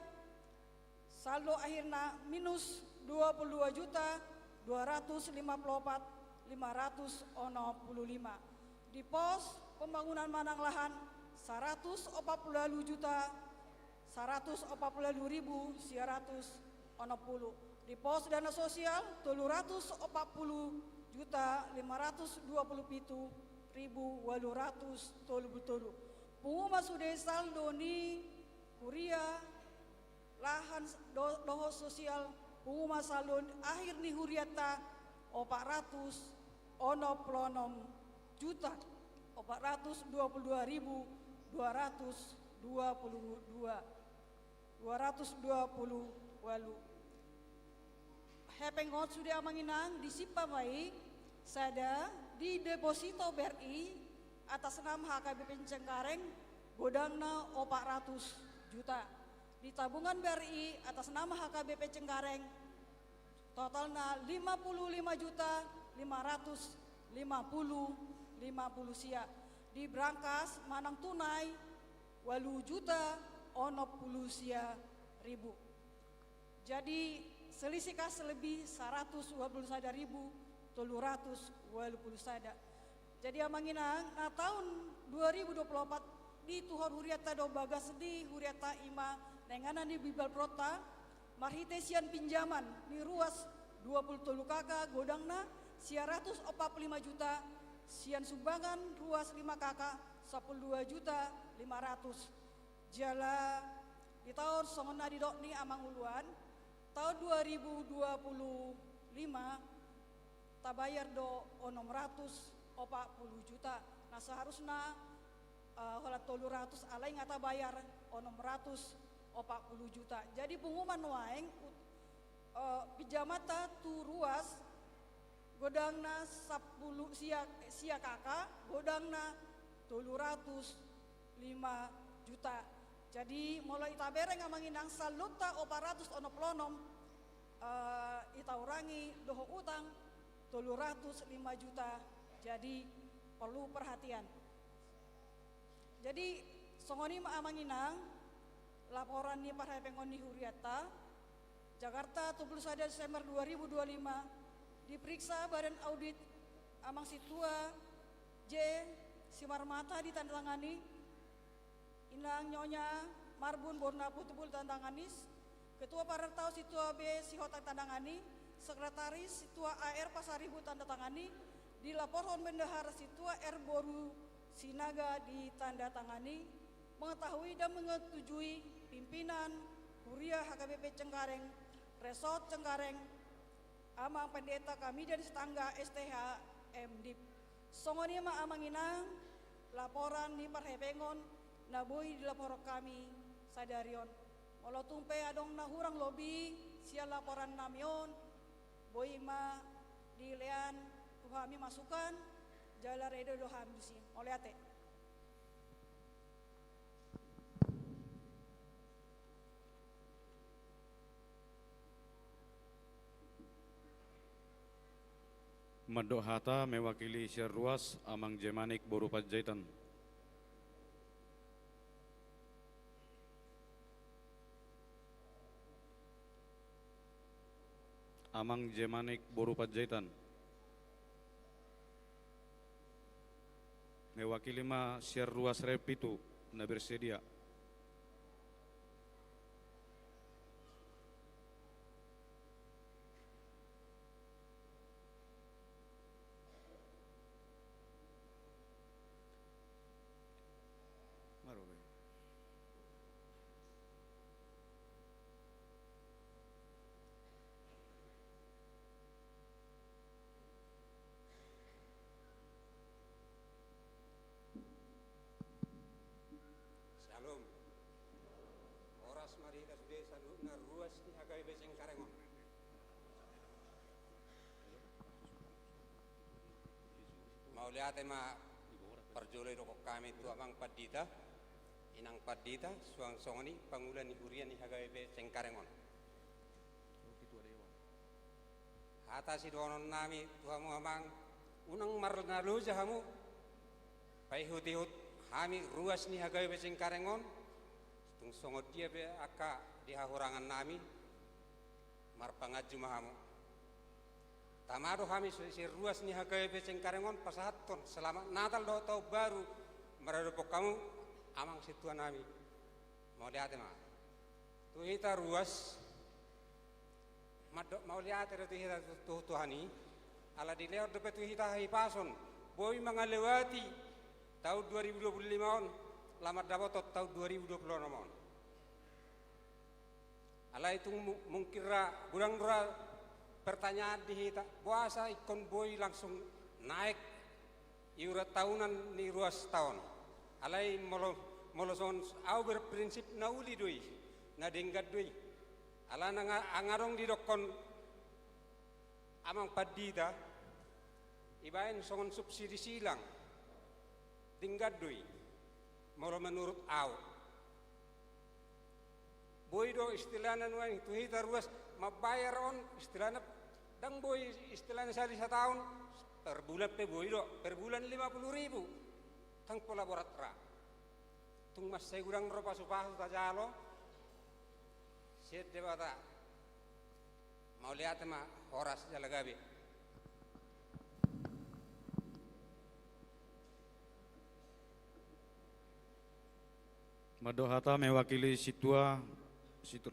saldo akhirnya minus 22.254.565. Di pos pembangunan manang lahan 140.140.960. Di pos dana sosial 340.720.830. Pengumuman sudah saldo ni huria lahan doho sosial pengumuman saldo akhir ni huriata 420.220. Hepengot sudah menginang disipa baik sada di deposito BRI atas nama HKBP Cengkareng godangna 400 juta. Di tabungan BRI atas nama HKBP Cengkareng totalnya 55.550 sia. Di brankas manang tunai 8 juta 60 sia ribu. Jadi selisih kas lebih 121.320 sada. Jadi amanginang nah tahun 2024 di Tuhor huriata do bagas di huriata ima nenganan di Bibal Prota marhitesian pinjaman di ruas 23 kakak godangna 145 juta sian sumbangan ruas 5 kakak 12 juta 500 jala di tahun songona di dokni amang uluan tahun 2025 tabayar do 640 juta. Nah seharusnya holat 300 alai ngata bayar 640 juta. Jadi pengumuman waeng pijamata tu ruas godangna 10 sia kakak godangna 305 juta. Jadi mulai tabere ngamanginang saluta 400 ono plonom ita urangi doho utang 305 juta. Jadi perlu perhatian. Jadi songoni amanginang laporan ni para pengoni huriata Jakarta 21 Desember 2025 diperiksa Badan Audit Amang Situa J Simarmata ditandatangani Inang Nyonya Marbun Borna Putubul tandanganis Ketua Parertau Situa B Sihotak tandangani Sekretaris Situa AR Pasaribu tanda tangani dilaporkan bendahara Situa R Boru Sinaga ditanda tangani mengetahui dan menyetujui pimpinan Huria HKBP Cengkareng Resort Cengkareng Amang Pendeta kami dan setangga STH MDIP Songoni ma amanginang laporan ni parhebengon na boy dilapor kami sadarion. Molo tumpe adong nahurang lobi sia laporan namion boy ma dilean tuhami masukan jala redo doham dusi. Oleh ate. Madok hata mewakili Syar Ruas Amang Jemanik Boru Panjaitan. Amang Jemanik Boru Panjaitan. Mewakili ma Syar Ruas Repitu na bersedia. Shalom. Oras mari kita sudah salud na ruas ni hagai beseng karengon. Mau lihat ma perjolai rokok kami tu amang padita, inang padita, suang songoni pangulan ni hurian ni hagai beseng karengon. Hata si donon nami tuamu amang unang marnalu jahamu, pai hut Hami ruas ni hagai beseng karengon, tung songot dia be aka di hahurangan nami, marpangaju mahamu. Tamado hami si ruas ni hagai beseng karengon pasahaton selamat Natal do tau baru meradopok kamu amang situan nami. Mau lihat ma, tu hita ruas, mau lihat tu hita tuhani, ala di lewat dopet tu hita hipason, boy mengalewati. Tahun 2025 on, lamar dapat tahun 2026 on. Ala itu mungkira burang-burang pertanyaan di hita, puasa ikon boy langsung naik iurat tahunan ni ruas tahun. Alai moloson au berprinsip nauli doi, na denggat doi. Ala angarong di dokon amang padida, ibain songon subsidi silang. Tinggal doi, moro menurut au. Boy do istilahnya nuan itu hita ruas mabayar on istilahnya dang boy istilahnya sehari setahun per bulan pe boy do per bulan 50.000 tang pola borat ra. Tung mas saya kurang ropa supasu tajalo. Siet debata mau lihat ma horas jalagabi. Madok hata mewakili Situa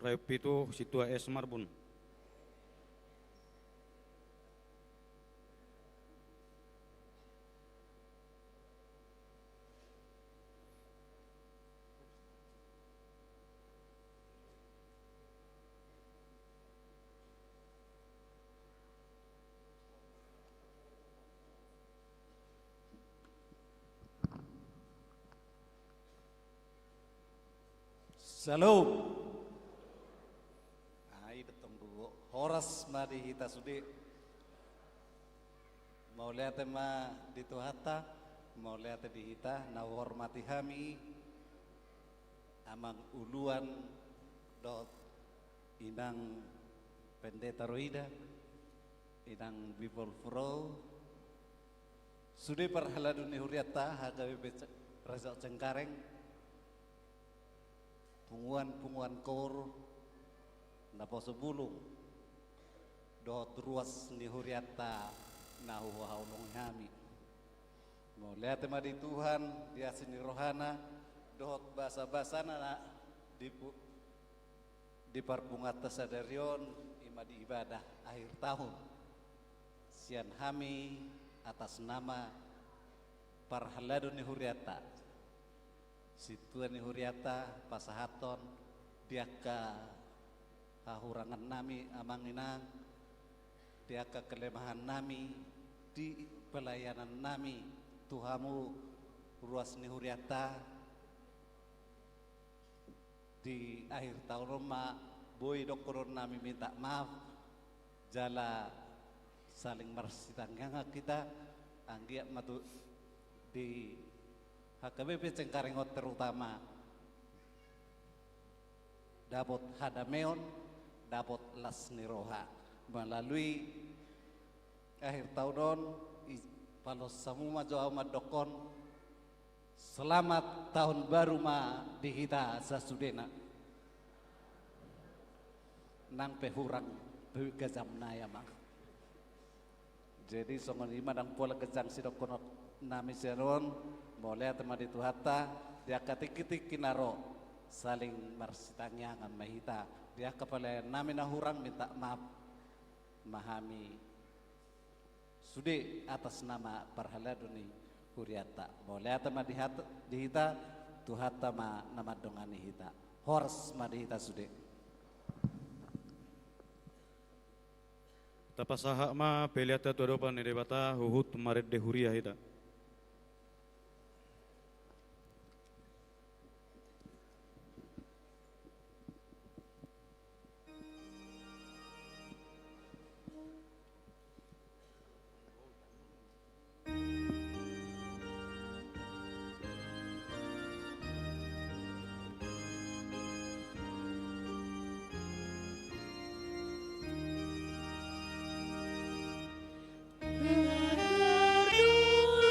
Repitu Situa Esmar bun. Shalom. Ai datang dulu. Horas mari hita sudi. Mau lihat ma di tuhata, mau lihat di hita, na hormati hami, amang uluan dot inang pendeta roida, inang bibol fro, sudi perhaladun huriata hagawi Raja Cengkareng. Punguan kor na poso bulung dot ruas ni huriata na huhaulong hami. Mau lihat ma di Tuhan dia sini rohana dot basa-basa na di parpungata sadarion ima di ibadah akhir tahun. Sian hami atas nama parhaladun ni huriata. Situan ni huriata pasahaton diaka hahurangan nami amanginang diaka kelemahan nami di pelayanan nami Tuhamu ruas ni huriata di akhir tahun Roma boy dokoron nami minta maaf jala saling marsitang yang kita anggiat matu di HKBP Cengkarengot terutama dapat hadameon dapat lasniroha melalui akhir tahun palos semua jauh madokon selamat tahun baru ma di kita sasudena nang pehurang gajam naya mah jadi songon lima dang pola gejang sidok konot nami seron boleh teman itu hatta dia katik-kitik kinaro saling marsitanya ngan mahita dia kepala nami nahurang minta maaf mahami sude atas nama Parhaladuni Huriata boleh teman dihita tuhata ma nama dongani hita hors ma dihita sude Tapasaha ma peliata tuadopan ni debata huhut maret de huria hita. Berdua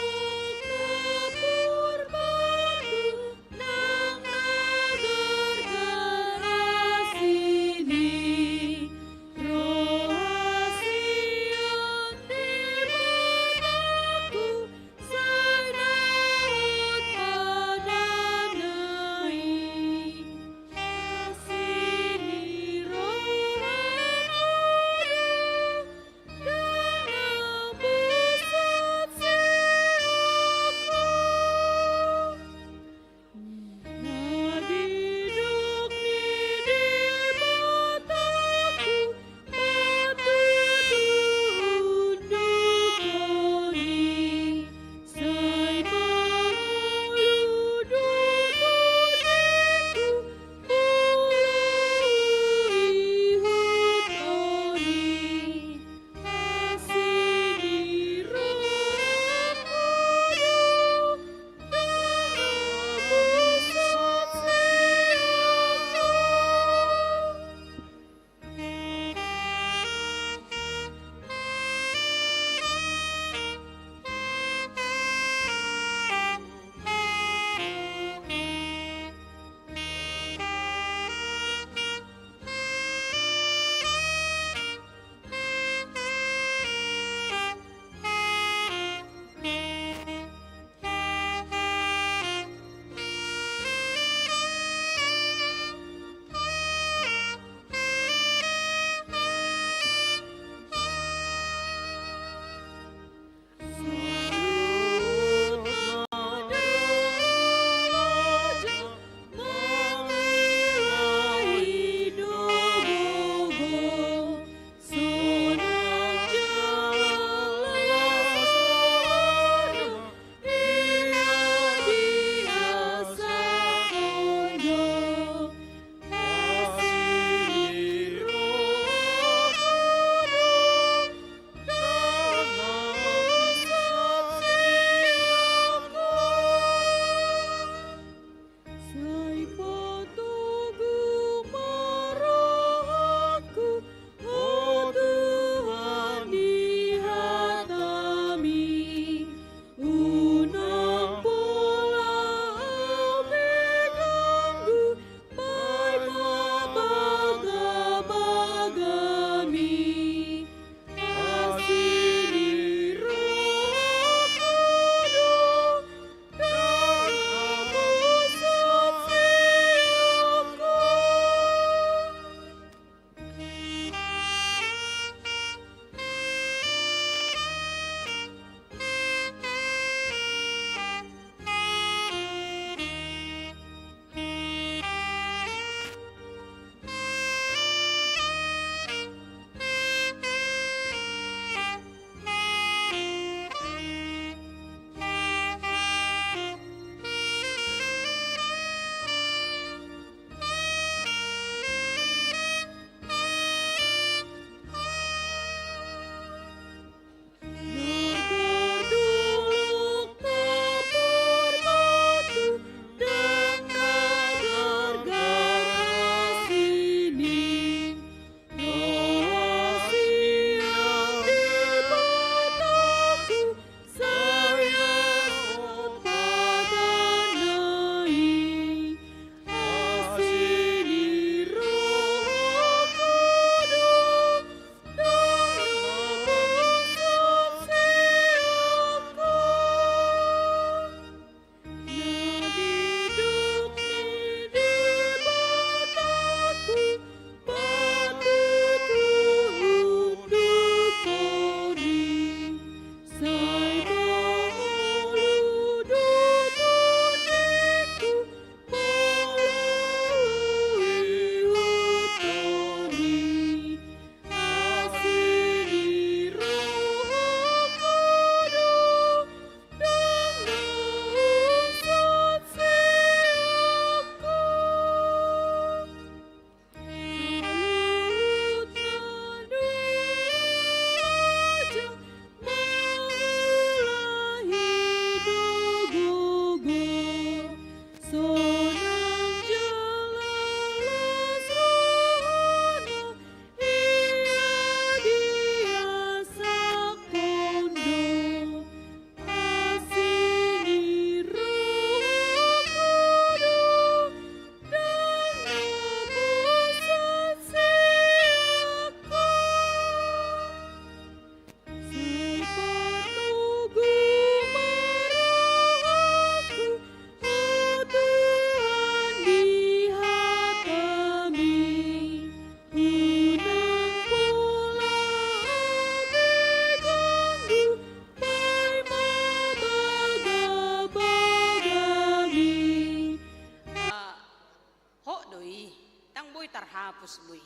hapus bui.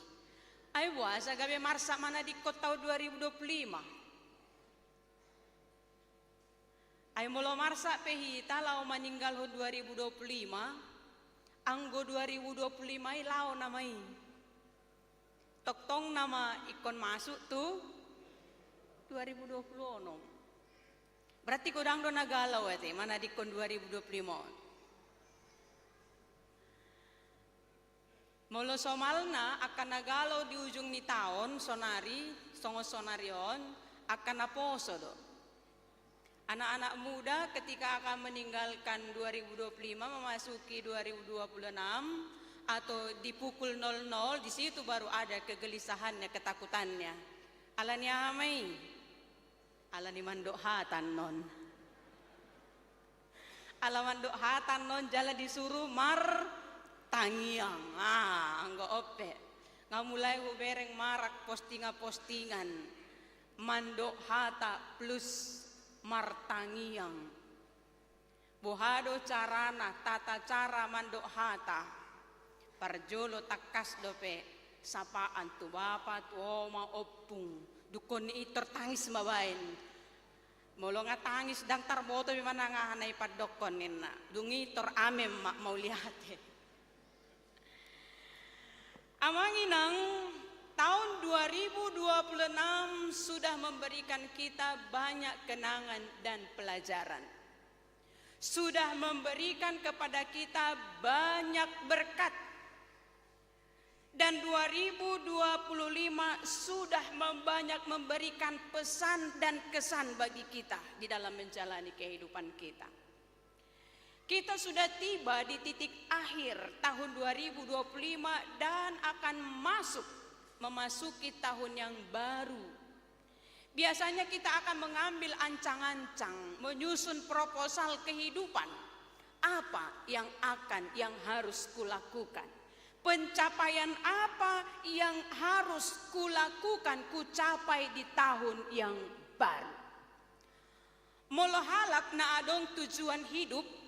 Ay buas agabe marsa mana di kota 2025. Ay molo marsa pehita lau meninggal ho 2025. Anggo 2025 lau namai. Toktong nama ikon masuk tuh 2026. Berarti kodang do nagalau mana di kon 2025. Molo somalna akan nagalau di ujung ni tahun sonari songo sonarion akan naposo do. Anak-anak muda ketika akan meninggalkan 2025 memasuki 2026 atau di pukul 00 di situ baru ada kegelisahannya, ketakutannya. Alani amai, alani mandok hatan non. Ala mandok hatan non jala disuruh mar tangiang, anggo ope, ngamulai bereng marak postingan mandok hata plus martangiang, bohado carana tata cara mandok hata, parjolo takas dope, sapaan tu bapa tu oma opung, dukun itu tertangis mabain, molo ngatangis dang tarboto bimana ngahanai padokon nina, dungi tor amem mak mau lihat. Amanginang tahun 2026 sudah memberikan kita banyak kenangan dan pelajaran. Sudah memberikan kepada kita banyak berkat. Dan 2025 sudah banyak memberikan pesan dan kesan bagi kita di dalam menjalani kehidupan kita. Kita sudah tiba di titik akhir tahun 2025 dan akan memasuki tahun yang baru. Biasanya kita akan mengambil ancang-ancang, menyusun proposal kehidupan. Apa yang harus kulakukan? Pencapaian apa yang harus kulakukan, kucapai di tahun yang baru? Molo halak na adong tujuan hidup.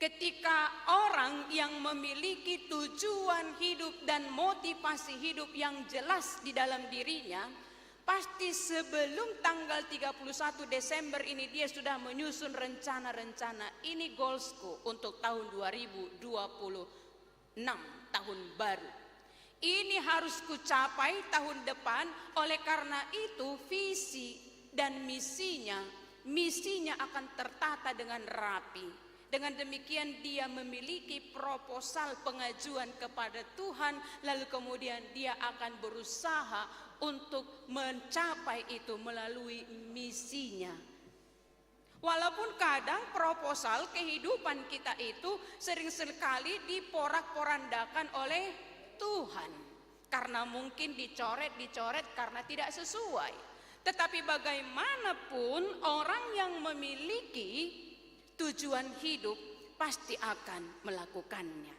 Ketika orang yang memiliki tujuan hidup dan motivasi hidup yang jelas di dalam dirinya, pasti sebelum tanggal 31 Desember ini dia sudah menyusun rencana-rencana. Ini goalsku untuk tahun 2026, tahun baru. Ini harus kucapai tahun depan. Oleh karena itu visi dan misinya akan tertata dengan rapi. Dengan demikian dia memiliki proposal pengajuan kepada Tuhan, lalu kemudian dia akan berusaha untuk mencapai itu melalui misinya. Walaupun kadang proposal kehidupan kita itu sering sekali diporak-porandakan oleh Tuhan. Karena mungkin dicoret karena tidak sesuai. Tetapi bagaimanapun orang yang memiliki tujuan hidup pasti akan melakukannya.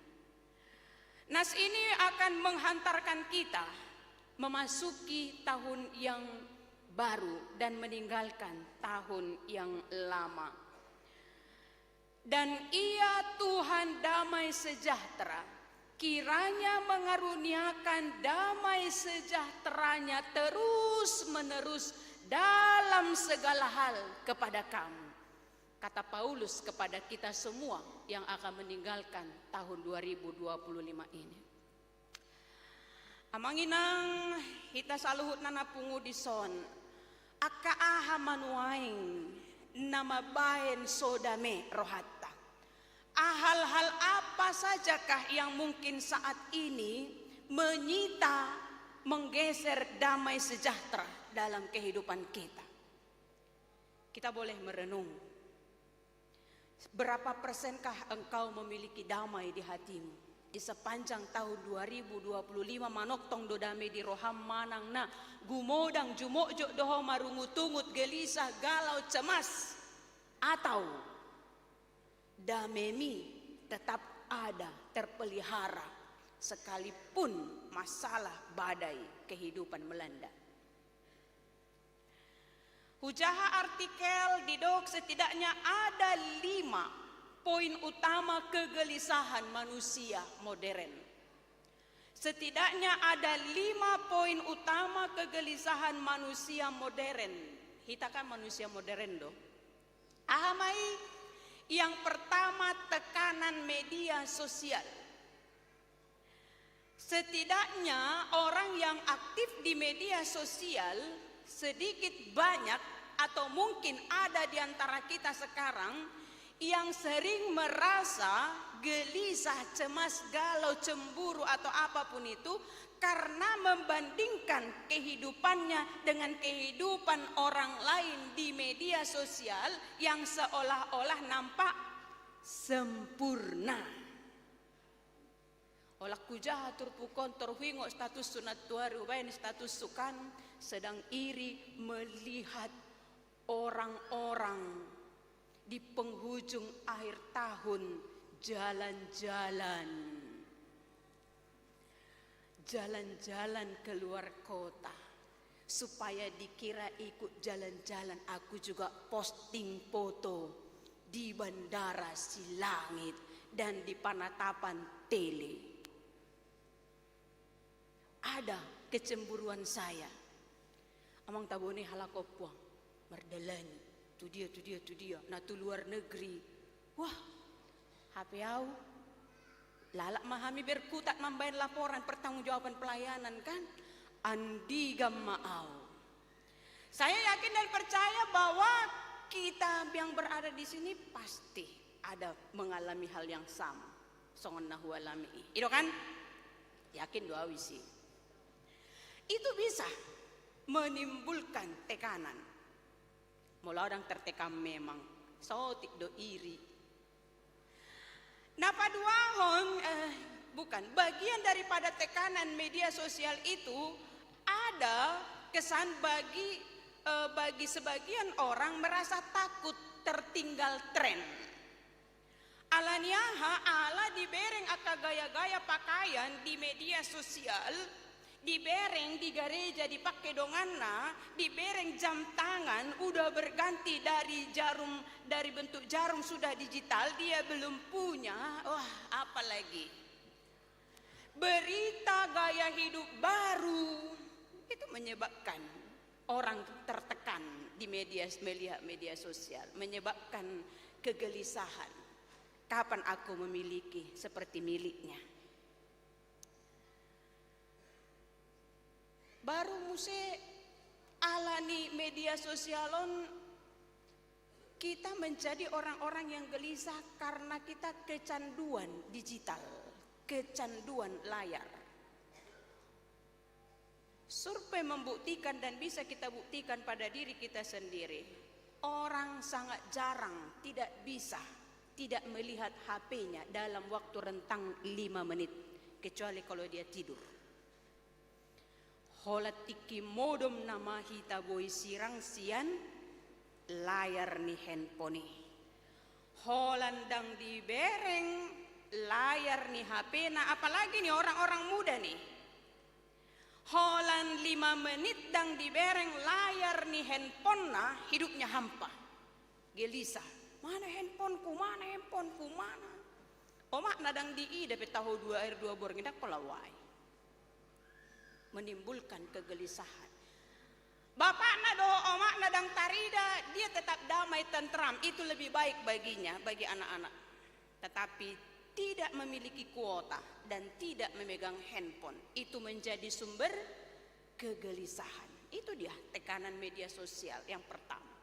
Nas ini akan menghantarkan kita memasuki tahun yang baru dan meninggalkan tahun yang lama. Dan ia Tuhan damai sejahtera, kiranya mengaruniakan damai sejahteranya terus menerus dalam segala hal kepada kamu. Kata Paulus kepada kita semua yang akan meninggalkan tahun 2025 ini. Amanginang hita saluhut nana pungu dison. Aka aha manuaing nama baen sodame rohatta. Hal-hal apa sajakah yang mungkin saat ini menyita, menggeser damai sejahtera dalam kehidupan kita? Kita boleh merenung. Berapa persenkah engkau memiliki damai di hatimu? Di sepanjang tahun 2025 manoktong do damai di roham manang na gumodang jumokjok doho marungutungut gelisah galau cemas, atau damemi tetap ada terpelihara sekalipun masalah badai kehidupan melanda. Hujaha artikel di dok setidaknya ada 5 poin utama kegelisahan manusia modern. setidaknya ada 5 poin utama kegelisahan manusia modern. Kita kan manusia modern doh. Ahamai, yang pertama tekanan media sosial. Setidaknya orang yang aktif di media sosial sedikit banyak atau mungkin ada di antara kita sekarang yang sering merasa gelisah, cemas, galau, cemburu atau apapun itu karena membandingkan kehidupannya dengan kehidupan orang lain di media sosial yang seolah-olah nampak sempurna. Olah kujaha turpukon torhuingo status sunat tuari ubayan status sukan sedang iri melihat orang-orang di penghujung akhir tahun jalan-jalan keluar kota supaya dikira ikut jalan-jalan. Aku juga posting foto di Bandara Silangit dan di Panatapan Tele. Ada kecemburuan saya. Amang tabone halakopuang merdalani. Tu dia. Nah tu luar negeri. Wah, HP au. Lalak mahami berkutat membayar laporan pertanggungjawaban pelayanan kan. Andi gammau. Saya yakin dan percaya bahwa kita yang berada di sini pasti ada mengalami hal yang sama. Songon nahu alami. Itu kan? Yakin doa wisi. Itu bisa menimbulkan tekanan. Mula orang tertekan memang. Sotik do iri. Napa duahon bukan bagian daripada tekanan media sosial itu ada kesan bagi sebagian orang merasa takut tertinggal tren. Alaniaha ala dibereng aka gaya-gaya pakaian di media sosial, dibereng di gereja dipakai donganna, dibereng jam tangan udah berganti dari bentuk jarum sudah digital, dia belum punya. Wah, apalagi berita gaya hidup baru itu menyebabkan orang tertekan di media sosial, menyebabkan kegelisahan. Kapan aku memiliki seperti miliknya? Baru muse alani media sosialon kita menjadi orang-orang yang gelisah karena kita kecanduan digital, kecanduan layar. Survei membuktikan dan bisa kita buktikan pada diri kita sendiri. Orang sangat jarang tidak melihat HP-nya dalam waktu rentang 5 menit. Kecuali kalau dia tidur. Holat tiki modom nama hita boy sirang sian layar ni handphone. Holandang di bereng layar ni HP na, apalagi nih orang-orang muda nih. Holan 5 menit dang di bereng layar ni handphone na, hidupnya hampa. Gelisah. Mana handphoneku, mana? Omak nadang di dapat tahu 2 air 2 bor ngidak pelawai. Menimbulkan kegelisahan. Bapak nado omak nadang tarida, dia tetap damai tentram, itu lebih baik baginya, bagi anak-anak. Tetapi tidak memiliki kuota dan tidak memegang handphone, itu menjadi sumber kegelisahan. Itu dia tekanan media sosial yang pertama.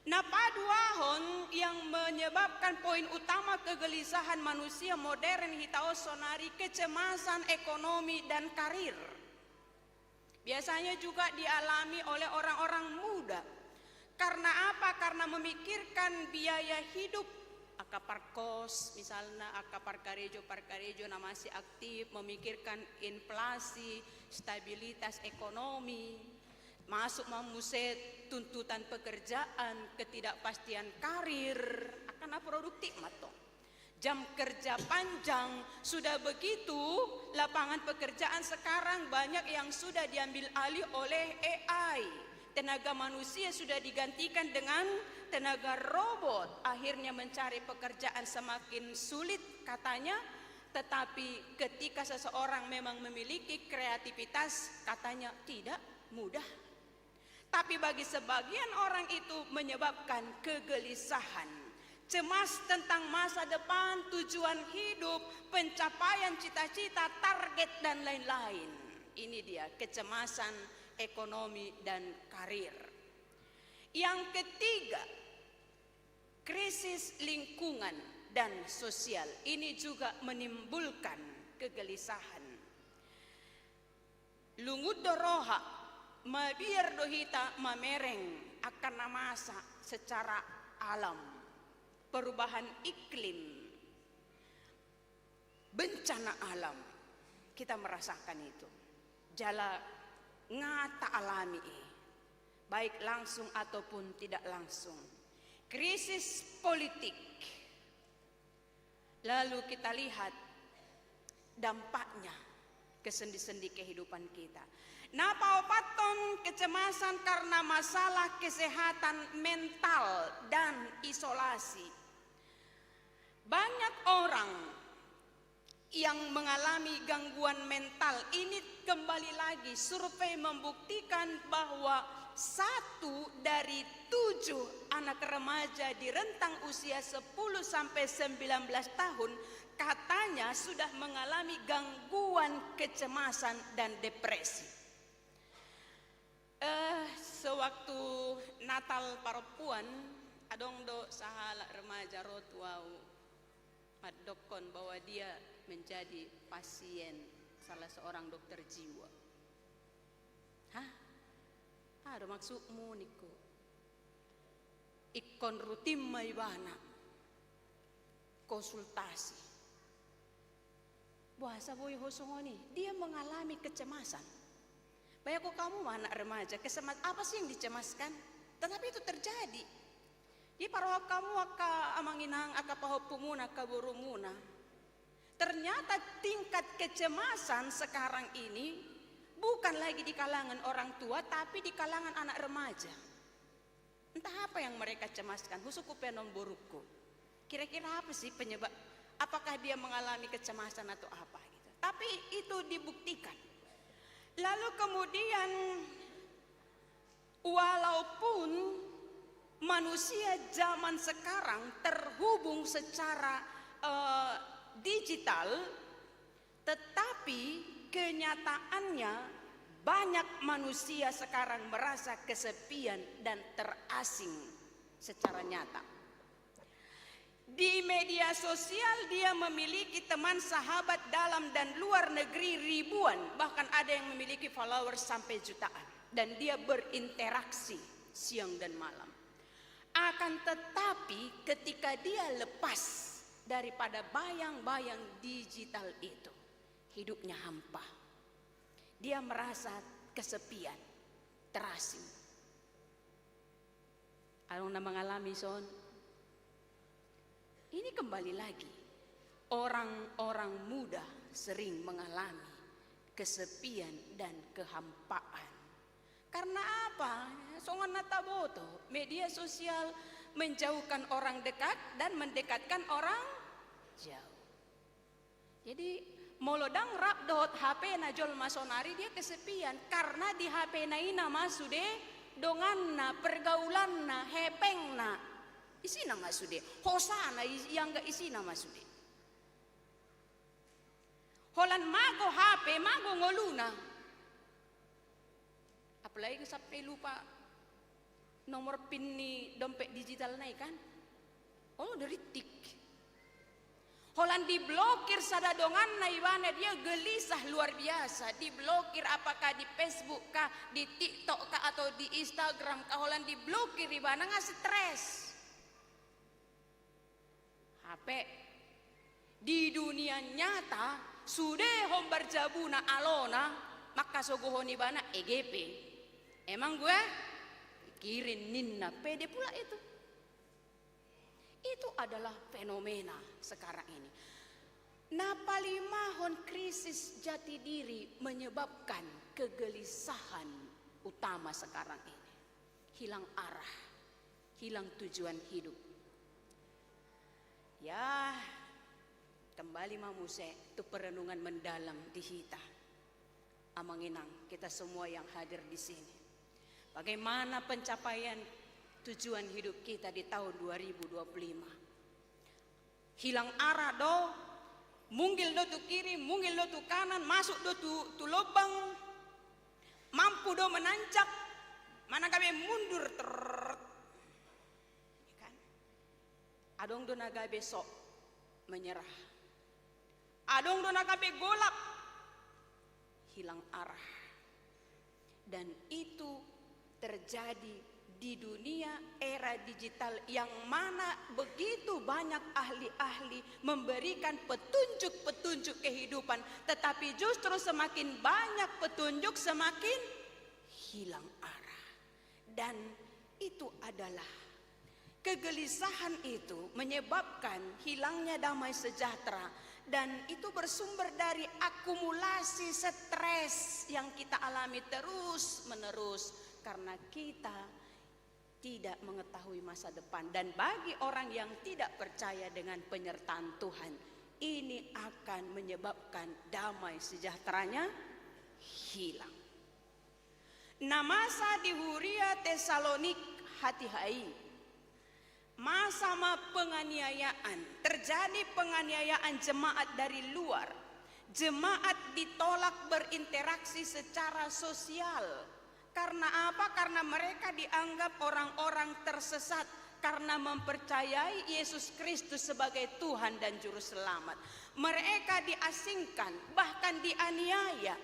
Nah, paduahon yang menyebabkan poin utama kegelisahan manusia modern hitao sonari kecemasan ekonomi dan karir. Biasanya juga dialami oleh orang-orang muda. Karena apa? Karena memikirkan biaya hidup. Akapar kos misalnya, akapar parkarejo na masih aktif, memikirkan inflasi, stabilitas ekonomi. Masuk mamuset tuntutan pekerjaan, ketidakpastian karir, akan produktif mato. Jam kerja panjang, sudah begitu lapangan pekerjaan sekarang banyak yang sudah diambil alih oleh AI. Tenaga manusia sudah digantikan dengan tenaga robot. Akhirnya mencari pekerjaan semakin sulit katanya tetapi ketika seseorang memang memiliki kreativitas, katanya tidak mudah. Tapi bagi sebagian orang itu menyebabkan kegelisahan, cemas tentang masa depan, tujuan hidup, pencapaian cita-cita, target, dan lain-lain. Ini dia kecemasan ekonomi dan karir. Yang ketiga, krisis lingkungan dan sosial. Ini juga menimbulkan kegelisahan. Lungud doroha mabiar dohita mamereng akan namasa secara alam, perubahan iklim, bencana alam. Kita merasakan itu. Jala ngata alami, baik langsung ataupun tidak langsung. Krisis politik. Lalu kita lihat dampaknya ke sendi-sendi kehidupan kita. Napa opaton kecemasan karena masalah kesehatan mental dan isolasi. Banyak orang yang mengalami gangguan mental ini, kembali lagi survei membuktikan bahwa 1 dari 7 anak remaja di rentang usia 10 sampai 19 tahun katanya sudah mengalami gangguan kecemasan dan depresi. Sewaktu Natal parapuan adong do sahala remaja rotuau madokon bahwa dia menjadi pasien salah seorang dokter jiwa. Hah? Ada maksudmu niko? Ikon rutin maibana konsultasi. Bahasa boy hosongoni, dia mengalami kecemasan. Banyak kok kamu anak remaja, apa sih yang dicemaskan? Tetapi itu terjadi. Di parohak kamu aka amanginang aka pahopumuna kaburumuna. Ternyata tingkat kecemasan sekarang ini bukan lagi di kalangan orang tua, tapi di kalangan anak remaja. Entah apa yang mereka cemaskan, husuku penon burukku. Kira-kira apa sih penyebab? Apakah dia mengalami kecemasan atau apa gitu. Tapi itu dibuktikan. Lalu kemudian walaupun manusia zaman sekarang terhubung secara digital, tetapi kenyataannya banyak manusia sekarang merasa kesepian dan terasing secara nyata. Di media sosial dia memiliki teman sahabat dalam dan luar negeri ribuan, bahkan ada yang memiliki followers sampai jutaan, dan dia berinteraksi siang dan malam. Akan tetapi ketika dia lepas daripada bayang-bayang digital itu, hidupnya hampa. Dia merasa kesepian, terasing. Alung na mengalami son. Ini kembali lagi, orang-orang muda sering mengalami kesepian dan kehampaan. Karena apa? Songan nataboto, media sosial menjauhkan orang dekat dan mendekatkan orang jauh. Jadi molodang rap dot HP na jol masonari dia kesepian karena di HP na ina masude dongan na pergaulan na hepeng na isi na masude hosana yang ga isi na masude. Holan mago HP mago ngoluna. Apalagi sampai lupa nomor PIN ni dompet digital na ikan. Oh dari tik. Holan diblokir sadadongan na ibana dia gelisah luar biasa. Diblokir apakah di Facebook kah, di TikTok kah, atau di Instagram kah. Holan diblokir ibana nggak stres. HP di dunia nyata sudah hombar jabuna alona maka sogohon ibana EGP. Emang gue kirin ninna pede pula itu. Itu adalah fenomena sekarang ini. Napalimahon krisis jati diri menyebabkan kegelisahan utama sekarang ini. Hilang arah, hilang tujuan hidup. Ya, kembali mamuse tu perenungan mendalam di hita. Amanginang kita semua yang hadir di sini. Bagaimana pencapaian tujuan hidup kita di tahun 2025? Hilang arah do, munggil do tu kiri, munggil do tu kanan, masuk do tu lubang, mampu do menancap, mana kami mundur kan? Adong do naga besok menyerah, adong do naga be golap, hilang arah. Dan itu terjadi di dunia era digital yang mana begitu banyak ahli-ahli memberikan petunjuk-petunjuk kehidupan, tetapi justru semakin banyak petunjuk semakin hilang arah. Dan itu adalah kegelisahan itu menyebabkan hilangnya damai sejahtera, dan itu bersumber dari akumulasi stres yang kita alami terus-menerus karena kita tidak mengetahui masa depan. Dan bagi orang yang tidak percaya dengan penyertaan Tuhan, ini akan menyebabkan damai sejahteranya hilang. Nah, masa di Huria Tesalonik hati-hai, masa penganiayaan, terjadi penganiayaan jemaat dari luar. Jemaat ditolak berinteraksi secara sosial. Karena apa? Karena mereka dianggap orang-orang tersesat karena mempercayai Yesus Kristus sebagai Tuhan dan Juru Selamat. Mereka diasingkan, bahkan dianiaya.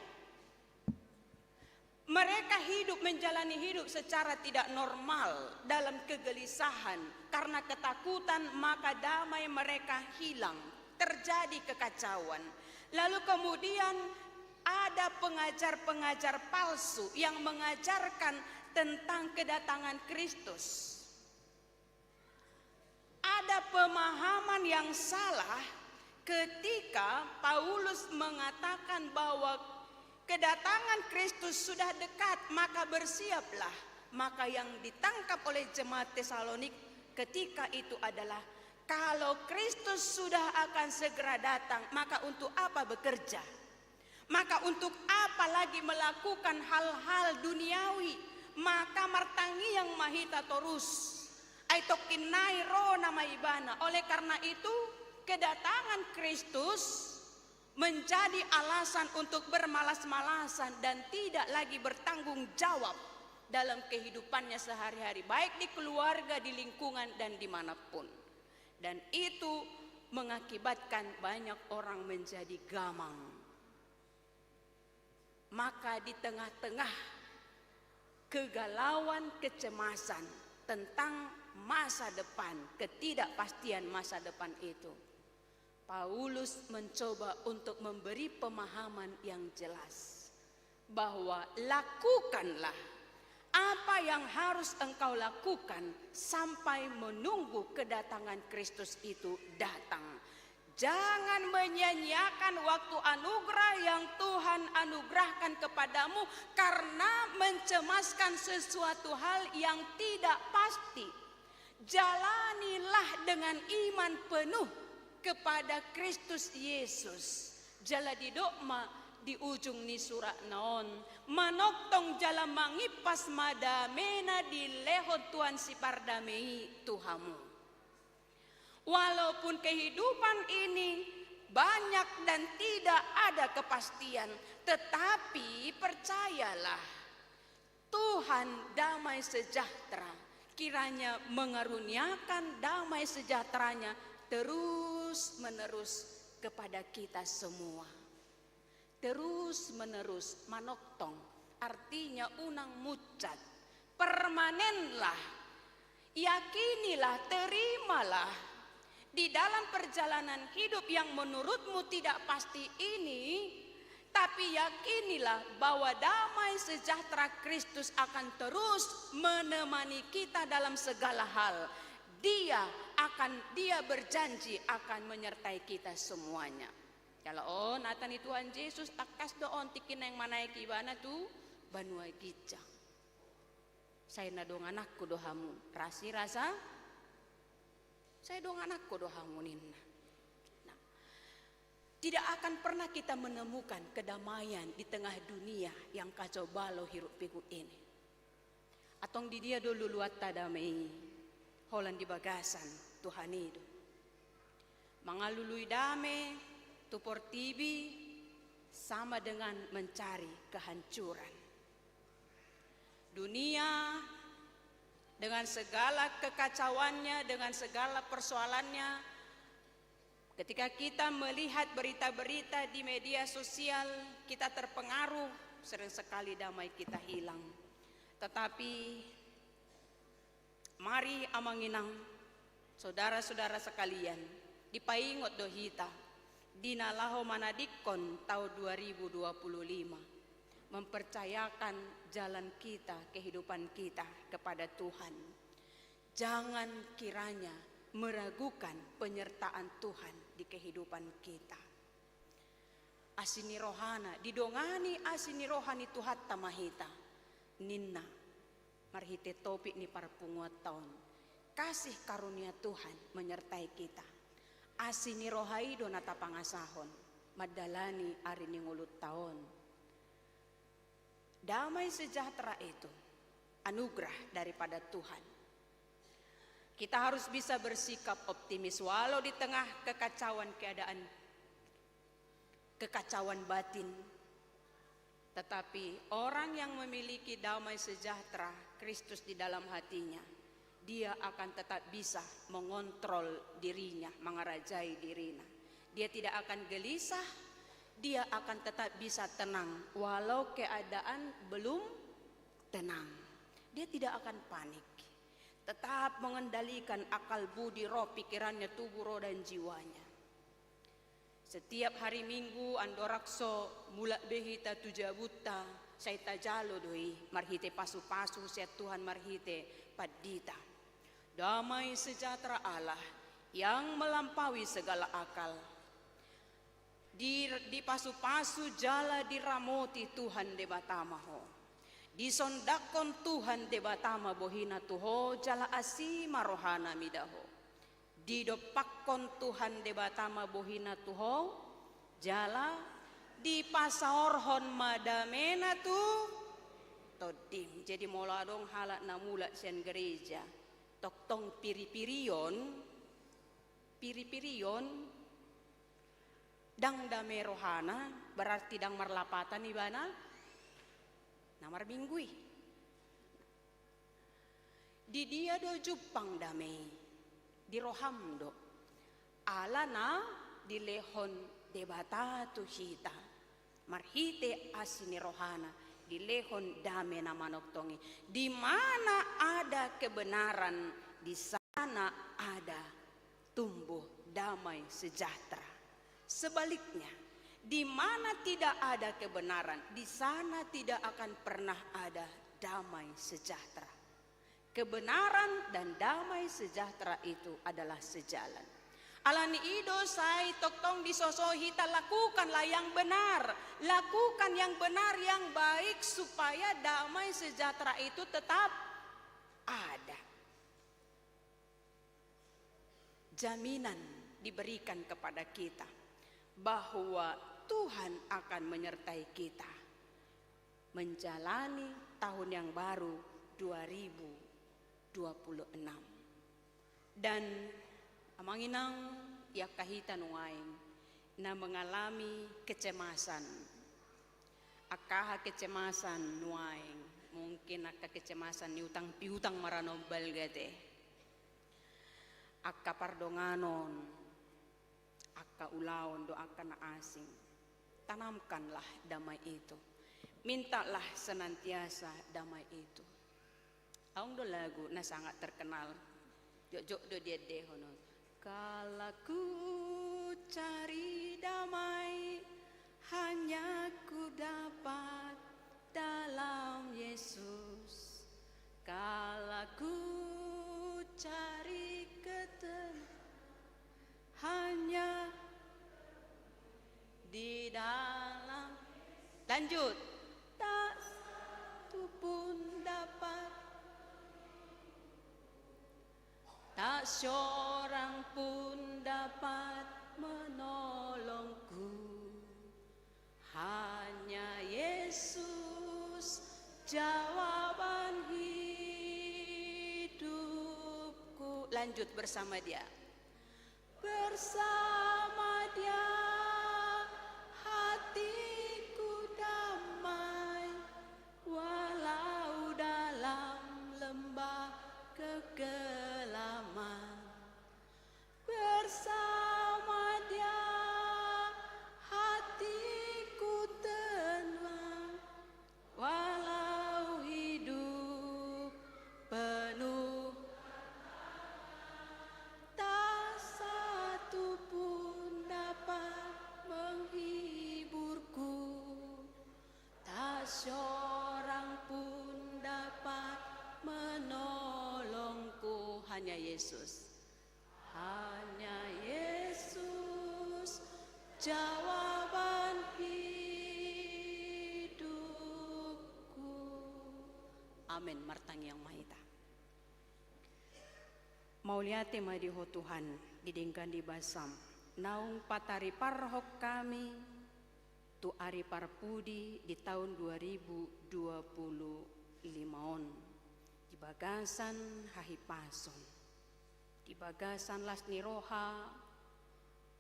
Mereka menjalani hidup secara tidak normal dalam kegelisahan. Karena ketakutan, maka damai mereka hilang. Terjadi kekacauan. Lalu kemudian ada pengajar-pengajar palsu yang mengajarkan tentang kedatangan Kristus. Ada pemahaman yang salah ketika Paulus mengatakan bahwa kedatangan Kristus sudah dekat, maka bersiaplah. Maka yang ditangkap oleh jemaat Tesalonik ketika itu adalah, kalau Kristus sudah akan segera datang, maka untuk apa bekerja? Maka untuk apa lagi melakukan hal-hal duniawi? Maka martangi yang mahita torus aitokinai ro nama ibana. Oleh karena itu kedatangan Kristus menjadi alasan untuk bermalas-malasan dan tidak lagi bertanggung jawab dalam kehidupannya sehari-hari, baik di keluarga, di lingkungan, dan dimanapun. Dan itu mengakibatkan banyak orang menjadi gamang. Maka di tengah-tengah kegalauan, kecemasan tentang masa depan, ketidakpastian masa depan itu, Paulus mencoba untuk memberi pemahaman yang jelas bahwa lakukanlah apa yang harus engkau lakukan sampai menunggu kedatangan Kristus itu datang. Jangan menyia-nyiakan waktu anugerah yang Tuhan anugerahkan kepadamu karena mencemaskan sesuatu hal yang tidak pasti. Jalanilah dengan iman penuh kepada Kristus Yesus. Jala di dokma di ujung ni surat naon. Manoktong jala mangipas madamena di lehot Tuhan si pardamei Tuhamu. Walaupun kehidupan ini banyak dan tidak ada kepastian, tetapi percayalah, Tuhan damai sejahtera kiranya mengaruniakan damai sejahteranya terus menerus kepada kita semua. Terus menerus, manoktong artinya unang mucat, permanenlah, yakinilah, terimalah. Di dalam perjalanan hidup yang menurutmu tidak pasti ini, tapi yakinilah bahwa damai sejahtera Kristus akan terus menemani kita dalam segala hal. Dia berjanji akan menyertai kita semuanya. Kalau natani Tuhan Yesus takas doon tikin yang manaiki bana tu banua gijang. Saya nadong anakku dohamu rasi rasa. Saya dong anakku dohamu ninna. Nah, tidak akan pernah kita menemukan kedamaian di tengah dunia yang kacau balau hiruk pikuk ini. Atong di dia dulu luat tadamai, holan di bagasan Tuhan itu. Mangalului dame, tupor tibi, sama dengan mencari kehancuran. Dunia dengan segala kekacauannya, dengan segala persoalannya, ketika kita melihat berita-berita di media sosial, kita terpengaruh, sering sekali damai kita hilang. Tetapi mari amanginang, saudara-saudara sekalian, dipaingot dohita, dinalaho manadikon tahun 2025, mempercayakan jalan kita, kehidupan kita kepada Tuhan. Jangan kiranya meragukan penyertaan Tuhan di kehidupan kita. Asini rohana, didongani asini rohani Tuhan tamahita. Ninna, marhite topik ni para punguat tahun. Kasih karunia Tuhan menyertai kita. Asini rohai donata pangasahon, madalani arini ngulut tahun. Damai sejahtera itu anugerah daripada Tuhan. Kita harus bisa bersikap optimis walau di tengah kekacauan keadaan, kekacauan batin. Tetapi orang yang memiliki damai sejahtera Kristus di dalam hatinya, dia akan tetap bisa mengontrol dirinya, mengerajai dirinya. Dia tidak akan gelisah, dia akan tetap bisa tenang walau keadaan belum tenang. Dia tidak akan panik. Tetap mengendalikan akal budi roh, pikirannya, tubuh roh dan jiwanya. Setiap hari Minggu andorakso mulak behita tujabuta saita jalo doi marhite pasu-pasu set Tuhan marhite padita. Damai sejahtera Allah yang melampaui segala akal. Di pasu-pasu jala diramoti Tuhan debatamaho. Disondakon Tuhan debatama bohina tuho jala asi marohana midaho. Didopakon Tuhan debatama bohina tuho jala di pasaorhon madamena tu todim. Jadi mola dong halak namula sian gereja toktong piripirion dang dame rohana berarti dang marlapatan ibana namar minggui di dia do jupang damai di rohamdo alana di lehon debata tu hita marhite asini rohana di lehon dame nama noktongi. Di mana ada kebenaran, di sana ada tumbuh damai sejahtera. Sebaliknya, di mana tidak ada kebenaran, di sana tidak akan pernah ada damai sejahtera. Kebenaran dan damai sejahtera itu adalah sejalan. Alani ido sai toktong disosohita, lakukanlah yang benar. Lakukan yang benar, yang baik supaya damai sejahtera itu tetap ada. Jaminan diberikan kepada kita bahwa Tuhan akan menyertai kita menjalani tahun yang baru 2026. Dan amanginang ya kahita nuaing na mengalami kecemasan. Akaha kecemasan nuaing, mungkin akka kecemasan ni utang piutang maranombal gade. Akka pardonganon, akka ulaon do akka na asing. Tanamkanlah damai itu. Mintalah senantiasa damai itu. Aung do lagu na sangat terkenal. Jok do dia dehonon. Kala ku cari damai, hanya ku dapat dalam Yesus. Kala ku cari ketenangan, hanya di dalam. Lanjut. Tak satu pun dapat, tak seorang pun dapat menolongku. Hanya Yesus jawaban hidupku. Lanjut bersama dia. Bersama dia hatiku damai, walau dalam lembah kegelaman. Bersama dia hatiku tenang, walau hidup penuh tak satu pun dapat menghiburku, tak seorang pun dapat menolongku. Hanya Yesus, hanya Yesus jawaban hidupku. Amin. Martang yang mahita. Mauliate madiho Tuhan didengkan di basam. Naung patari parhok kami tu ari parpudi di tahun 2025 di bagasan hahipason, di bagasan lasniroha,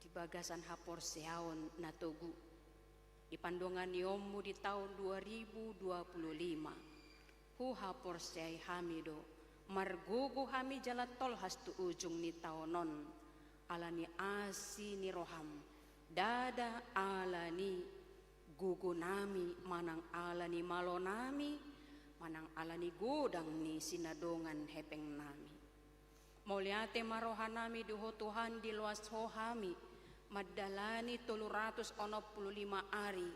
di bagasan haporseaon natogu, di pandongan yomu di tahun 2025 hu haporseai hamido margugu hami jalat tol hastu ujung ni taonon alani asi ni roham dada alani gugu nami manang alani malonami manang alani godang ni sinadongan hepeng nami. Mauliate marohanami duho Tuhan di luas hohami madalani 365 ari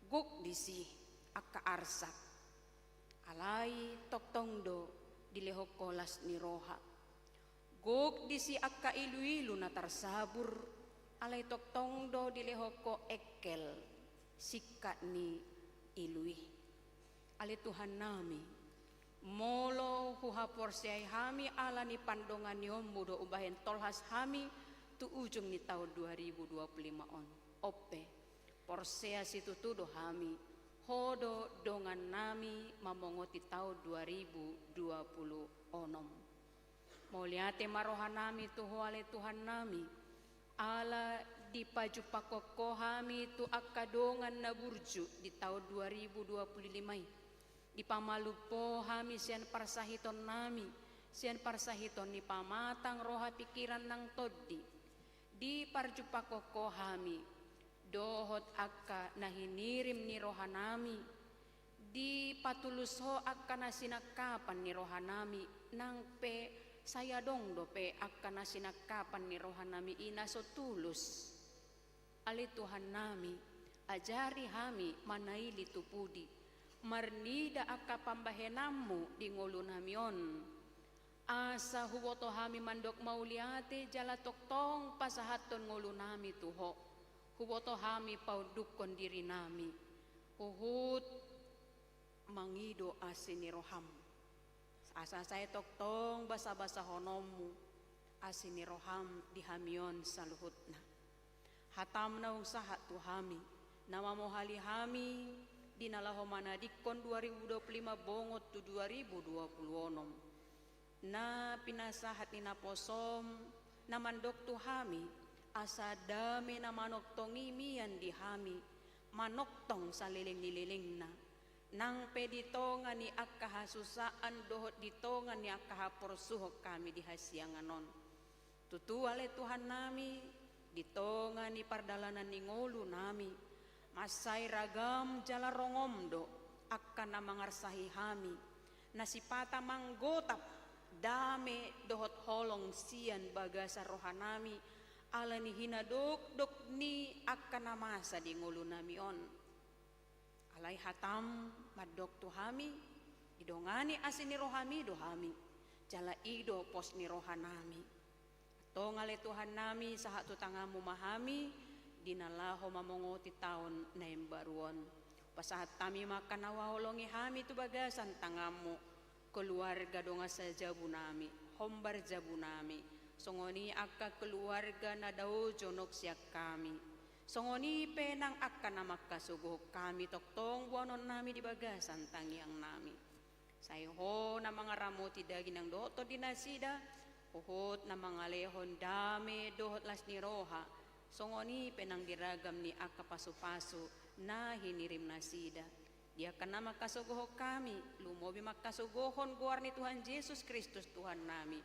guk disi akka arsak alai toktongdo di leho kolas ni roha guk disi akka ilu-ilu na tarsabur alai toktongdo di leho ko ekel sikka ni ilui alai Tuhan nami molo huhapor siai hami ala ni pandongan yom mudo ubahen tolhas hami tu ujung ni tahun 2025 on ope porsea situ tudo hami hodo dongan nami mamongoti tahun 2020 onom moliate marohan nami tuho ale Tuhan nami ala di paju pakoko hami tu akadongan na burju di tahun 2025 di pamalupo hami sian parsahiton nami sian parsahiton ni pamatang roha pikiran nang toddi di parjupakoko hami dohot akka nahinirim ni roha nami di patulus ho akka nasinakapan ni roha nami nang pe saya dong do pe akka nasinakapan ni roha nami ina so tulus ali Tuhan nami ajari hami manaili tupudi marnida akka pambahenammu di ngulu namion asa huwoto hami mandok mauliate jala toktong pasahaton ngulu nami tuho huwoto hami paudukon diri nami uhut mangido asini roham asa saya toktong basa-basa honomu asini roham di hamion saluhutna hatam na usaha tu hami nama mohali hami dinalaho manadikon 2025 bongot tu 2020 na pinasahat ni naposom na mandok tu hami asa dami na manoktong imian di hami manoktong sa liling-nililing na nang peditongan ni akahasusaan dohot ditongan ni akahaporsuhok kami di hasyanganon tutuale Tuhan nami ditongan ni pardalanan ni ngolu nami masai ragam jala rongomdo akan namangarsahi hami nasipata manggotap dame dohot holong sian bagasa rohanami ala ni hinadok dok ni akan namasa di ngulu nami on alai hatam madok tu hami idongani asini rohami dohami jala ido pos ni rohanami atau ngale Tuhan nami sahat tu tangamu mahami dinalaho mamongoti taon na imbaruon pasahat tami makan awahulongi hami tu bagasan tangamu keluarga donga sa jabu nami hombar jabu nami songoni akka keluarga na daw jonok siak kami Songoni penang akan nama kasugo kami toktong buanon nami di bagasan tangiang nami. Sayho na mga ramoti dagi ng doto dinasida, uhot na mga lehon dami dohot las ni roha. Songoni penang diragam ni akapaso-paso na hinirim nasida. Dia kana makasugoh kami, lumobi makasugohon guar ni Tuhan Yesus Kristus Tuhan nami.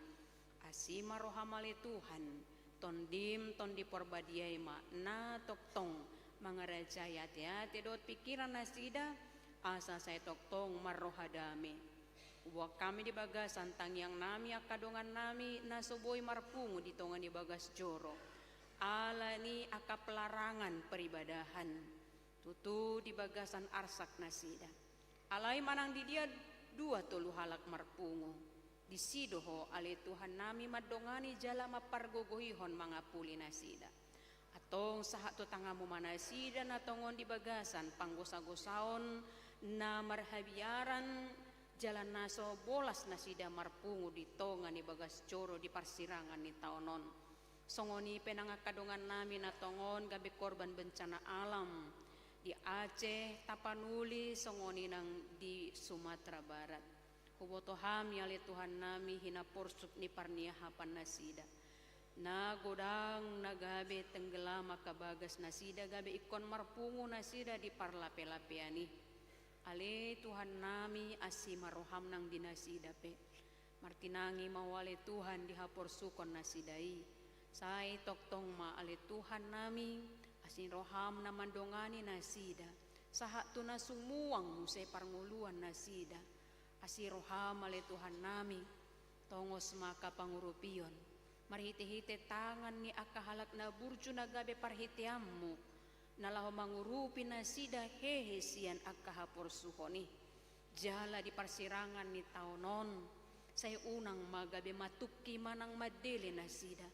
Asima rohamale Tuhan. Tondim tondi porbadiay ma na toktong mga rajaya tiati dot pikiran nasida asa say toktong marohadami. Uwak kami di bagasan tangyang nami akadongan nami na suboy marpungo ditongan di bagas joro. Ala ni akapelarangan peribadahan. Tutu di bagasan arsak nasida. Alay manang di dia 2 halak marpungo. Di sidoho ali Tuhan nami madongani jala mapargogohihon mga puli nasida. Atong sahat to tangamu manasida na tongon di bagasan panggosa-gosaon na marhabiaran jalan naso bolas nasida marpungu di tongan ni bagas coro di parsirangan ni taonon. Songoni penangakadongan nami na tongon gabi korban bencana alam di Aceh, Tapanuli, songoni nang di Sumatera Barat. Huboto hami ali Tuhan nami hina porsuk ni parniahapan nasida. Na godang nagabe tenggelam kabagas nasida gabe ikon marpungu nasida di parlape-lapeani. Ali Tuhan nami asima roham nang dinasida pe. Martinangi mawali Tuhan dihaporsukon nasidai. Sai toktong ma ali Tuhan nami asin roham na mandongani nasida. Sahat tu na sumuang musay parnguluan nasida. Asiroham ale Tuhan nami tongos maka pangurupion marhite-hite tangan ni akahalak na burju nagabe parhitiammu nalaho mangurupi nasida hehe sian akahapor suhoni jala di parsirangan ni taonon say unang magabe matukki manang madele nasida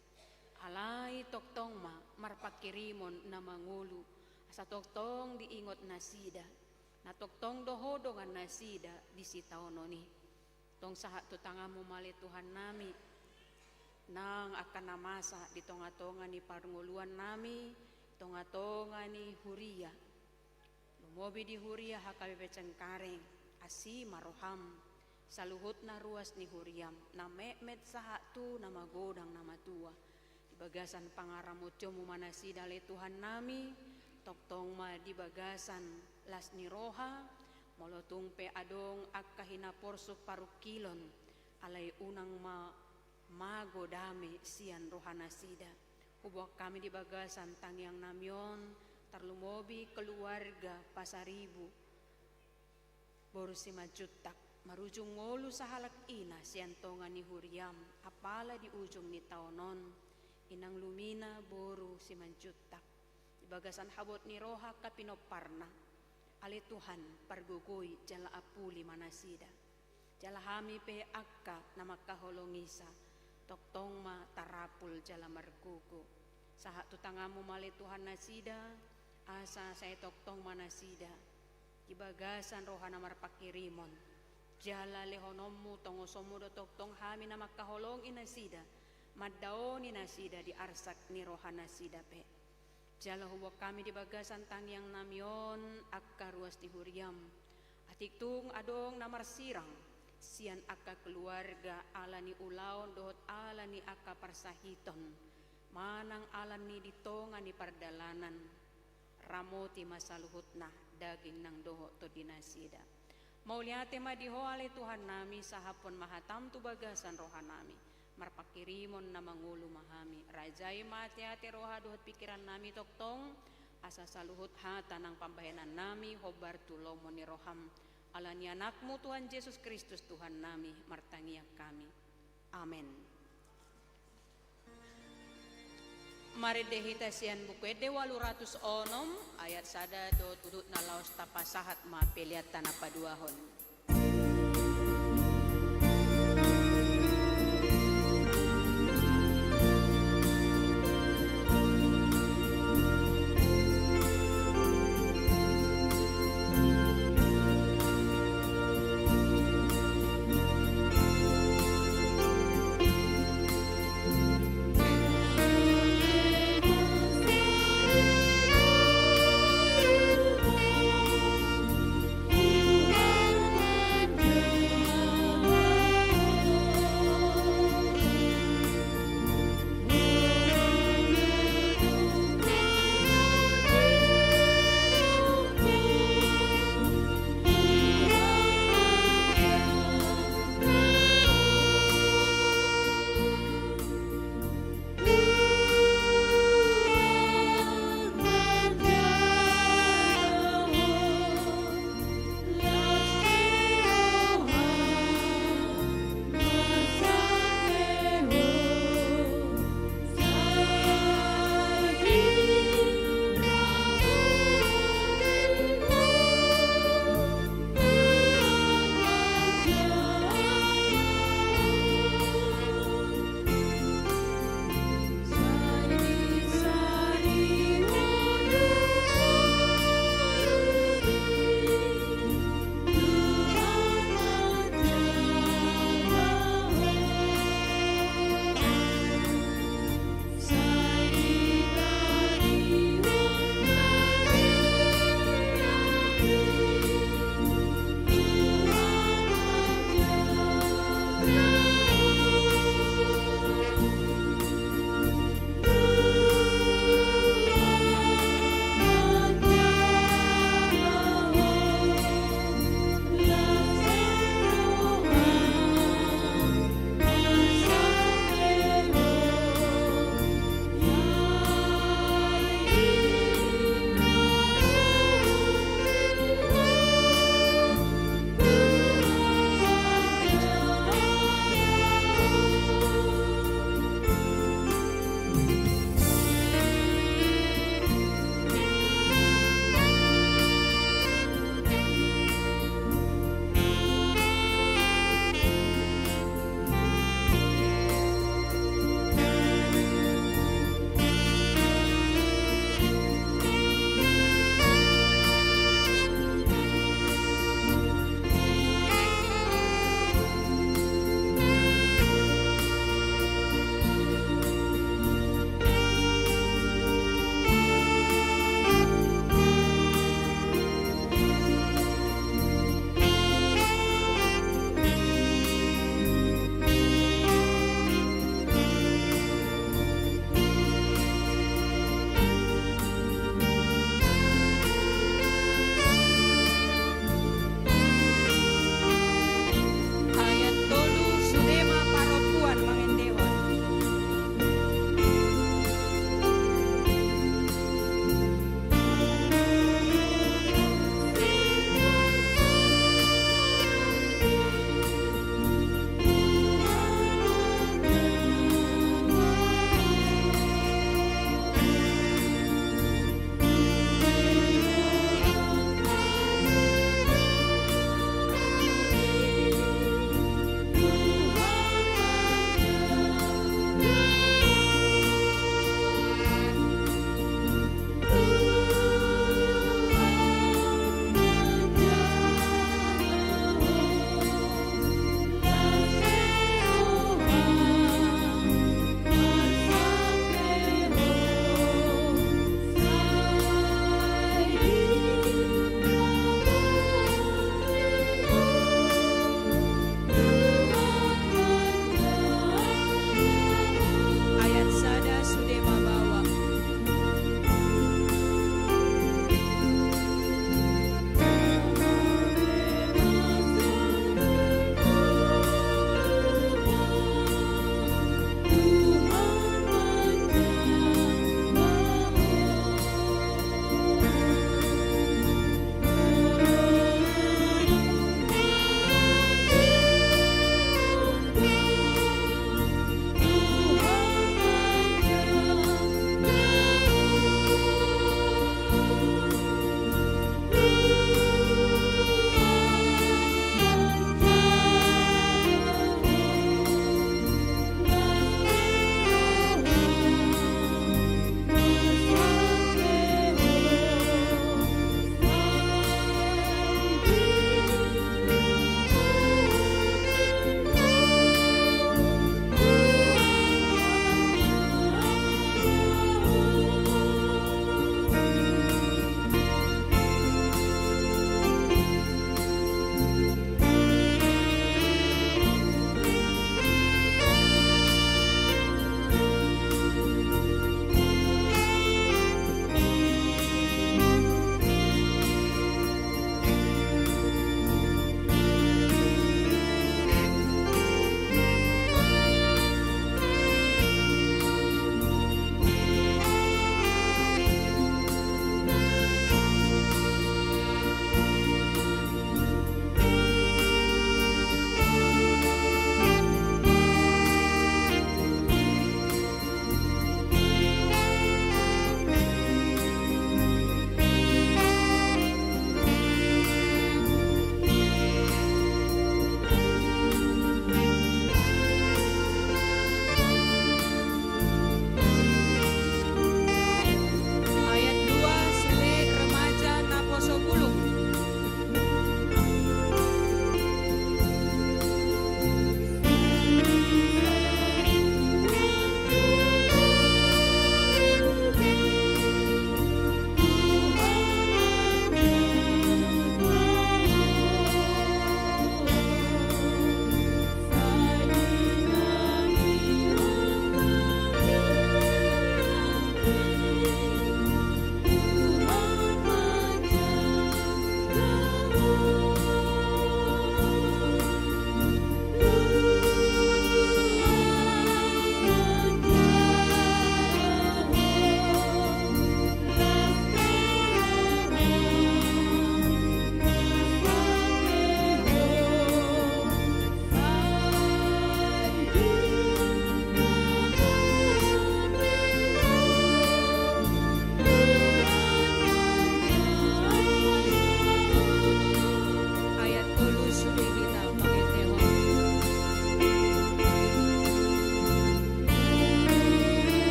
alay toktong ma marpakirimon na mangulu asa toktong diingot nasida na toktong dohodongan nasida di sitaononi. Tong sahat tu tangamu mali Tuhan nami nang akan namasa di tonga-tonga ni parnguluan nami tonga-tonga ni Huria. Lumobi di Huria hakabe cengkareng asi maroham saluhut na ruas ni Huriam na memet sahat tu na magodang na matua. Di bagasan pangaramutyo mu manasida le Tuhan nami toktong ma di bagasan las ni roha molotung pe adong akkahina porsuk parukilon alay unang magodami sian roha nasida hubok kami di bagasan tangyang namyon tarlumobi keluarga pasaribu boru si majutak marujung ngolu sahalak ina sian tonga ni Huriam apala di ujung ni taonon inang lumina boru si majutak di bagasan habot ni roha kapinoparna ali Tuhan pargugoy jala apuli manasida jala hami pe akka nama kaholongisa toktong ma tarapul jala margugo sahat tu tangamu mali Tuhan nasida asa saya toktong manasida di bagasan rohana marpakirimon jala lehonomu tongosomu do toktong hami nama kaholong inasida maddaon inasida di arsak ni rohana sida pe jala huwak kami di bagasan tangyang namyon akka ruas di Huriam atiktung adong namar sirang sian akka keluarga ala ni ulaon dohot ala ni akka parsahiton manang ala ni ditonga ni pardalanan ramoti masaluhutna daging nang dohot to dinasida mauliate madiho ale Tuhan nami sahapon mahatam tu bagasan roha nami marpakirimon na mangulu mahami rajay mati-ati roha dohot pikiran nami toktong asa saluhut hata ng pambayanan nami hobar tulomo ni roham ala ni anakmu Tuhan Yesus Kristus Tuhan nami martangiak kami amen. Mari dehita sian buku ede 806 ayat sada do tudut na laos tapasahat mapeliat tanah paduahon.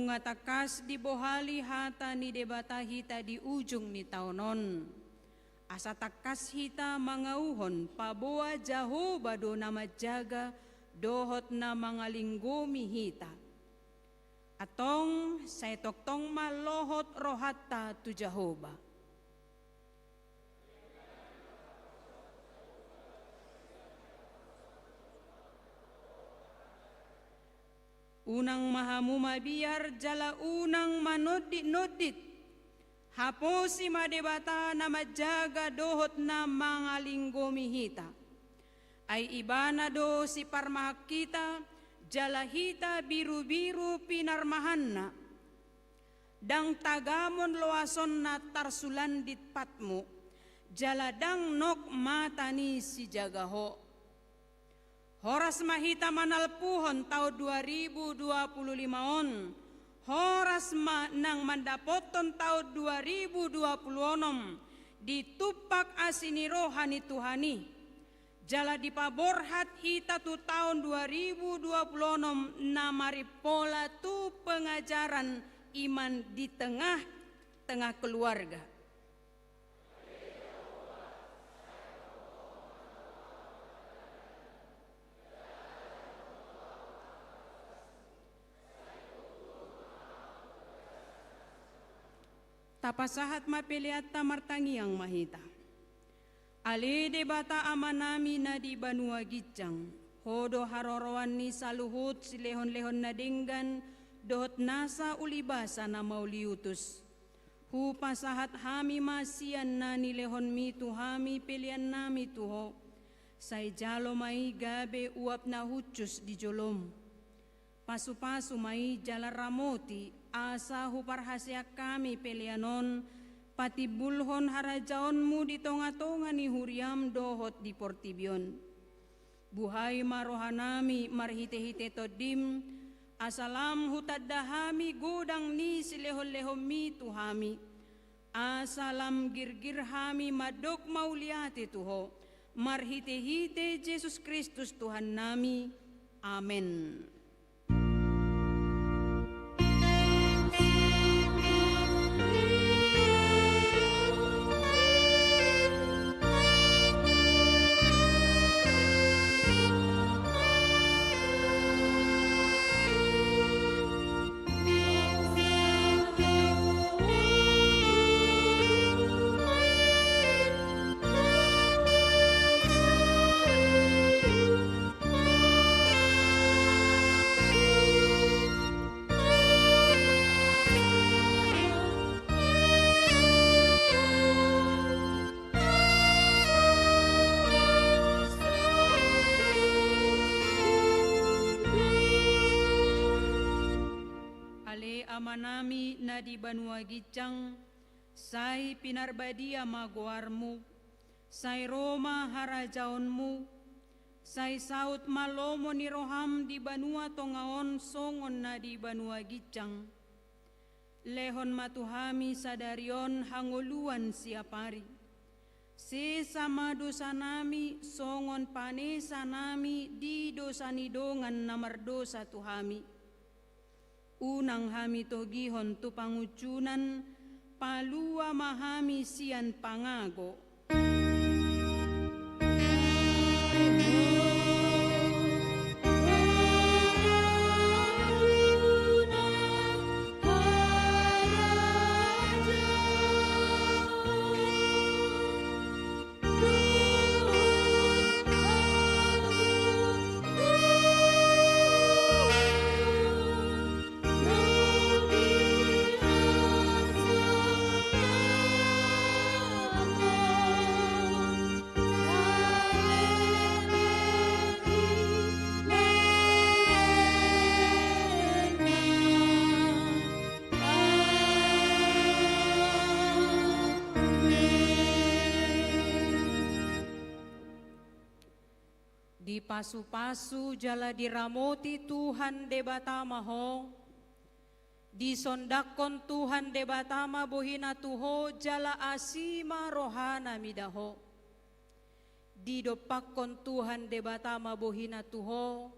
tunga takas di bohali hata ni debata hita di ujung ni taonon. Asa takas hita mangauhon paboa jaho bado nama jaga dohot na mga linggomi hita. Atong say toktong malohot rohatta tu Jahoba. Unang mahamuma biar jala unang manodit-nodit. Haposi madebata na majaga dohot na mga linggomi hita. Ay ibana do si parmahak kita, jala hita biru-biru pinarmahanna. Dang tagamon loason na tarsulandit patmo, jala dang nok mata ni si jagaho. Horas mahita manalpuhon taon 2025 on. Horas nang mandapoton taon 2026 ditupak asinirohan ni Tuhani. Jala dipaborhat hita tu tahun 2026 na maripola tu pengajaran iman di tengah keluarga. Tapasahat mapiliat tamartangiang mahita. Ali debata amanami na di Banua Gijang. Hodo harorowan ni saluhut si lehon-lehon na dinggan dohot nasa ulibasa na mauliutus. Hupasahat hami masian na ni lehon mitu hami pilian nami tuho. Say jalo mai gabe uap na hucus di jolom. Pasu-pasu mai jala ramoti asa huparhasya kami pelianon pati bulhon harajaonmu di tonga-tonga ni huriam dohot di portibion. Buhay marohanami marhite-hite todim asalam hutadahami godang ni silehon-lehon mi tuhami. Asalam girgir hami madok mauliati tuho marhite-hite Yesus Kristus Tuhan nami. Amen. Amanami na di Banua Gijang, say pinarbadia maguarmu, say Roma harajaonmu, say saut malomo ni roham di Banua tongaon songon na di Banua Gijang. Lehon matuhami sadarion hanguluan siapari. Si sama dosa nami songon panesa nami di dosa nidongan namardosa tuhami. Unang hami togihon tu pangucunan, palua mahami sian pangago. Di pasu-pasu jala diramoti Tuhan debatama ho, disondakon Tuhan debatama bohina tuho jala asima rohana midaho. Didopakon Tuhan debatama bohina tuho,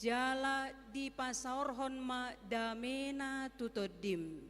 jala di pasaorhon ma damena tutodim.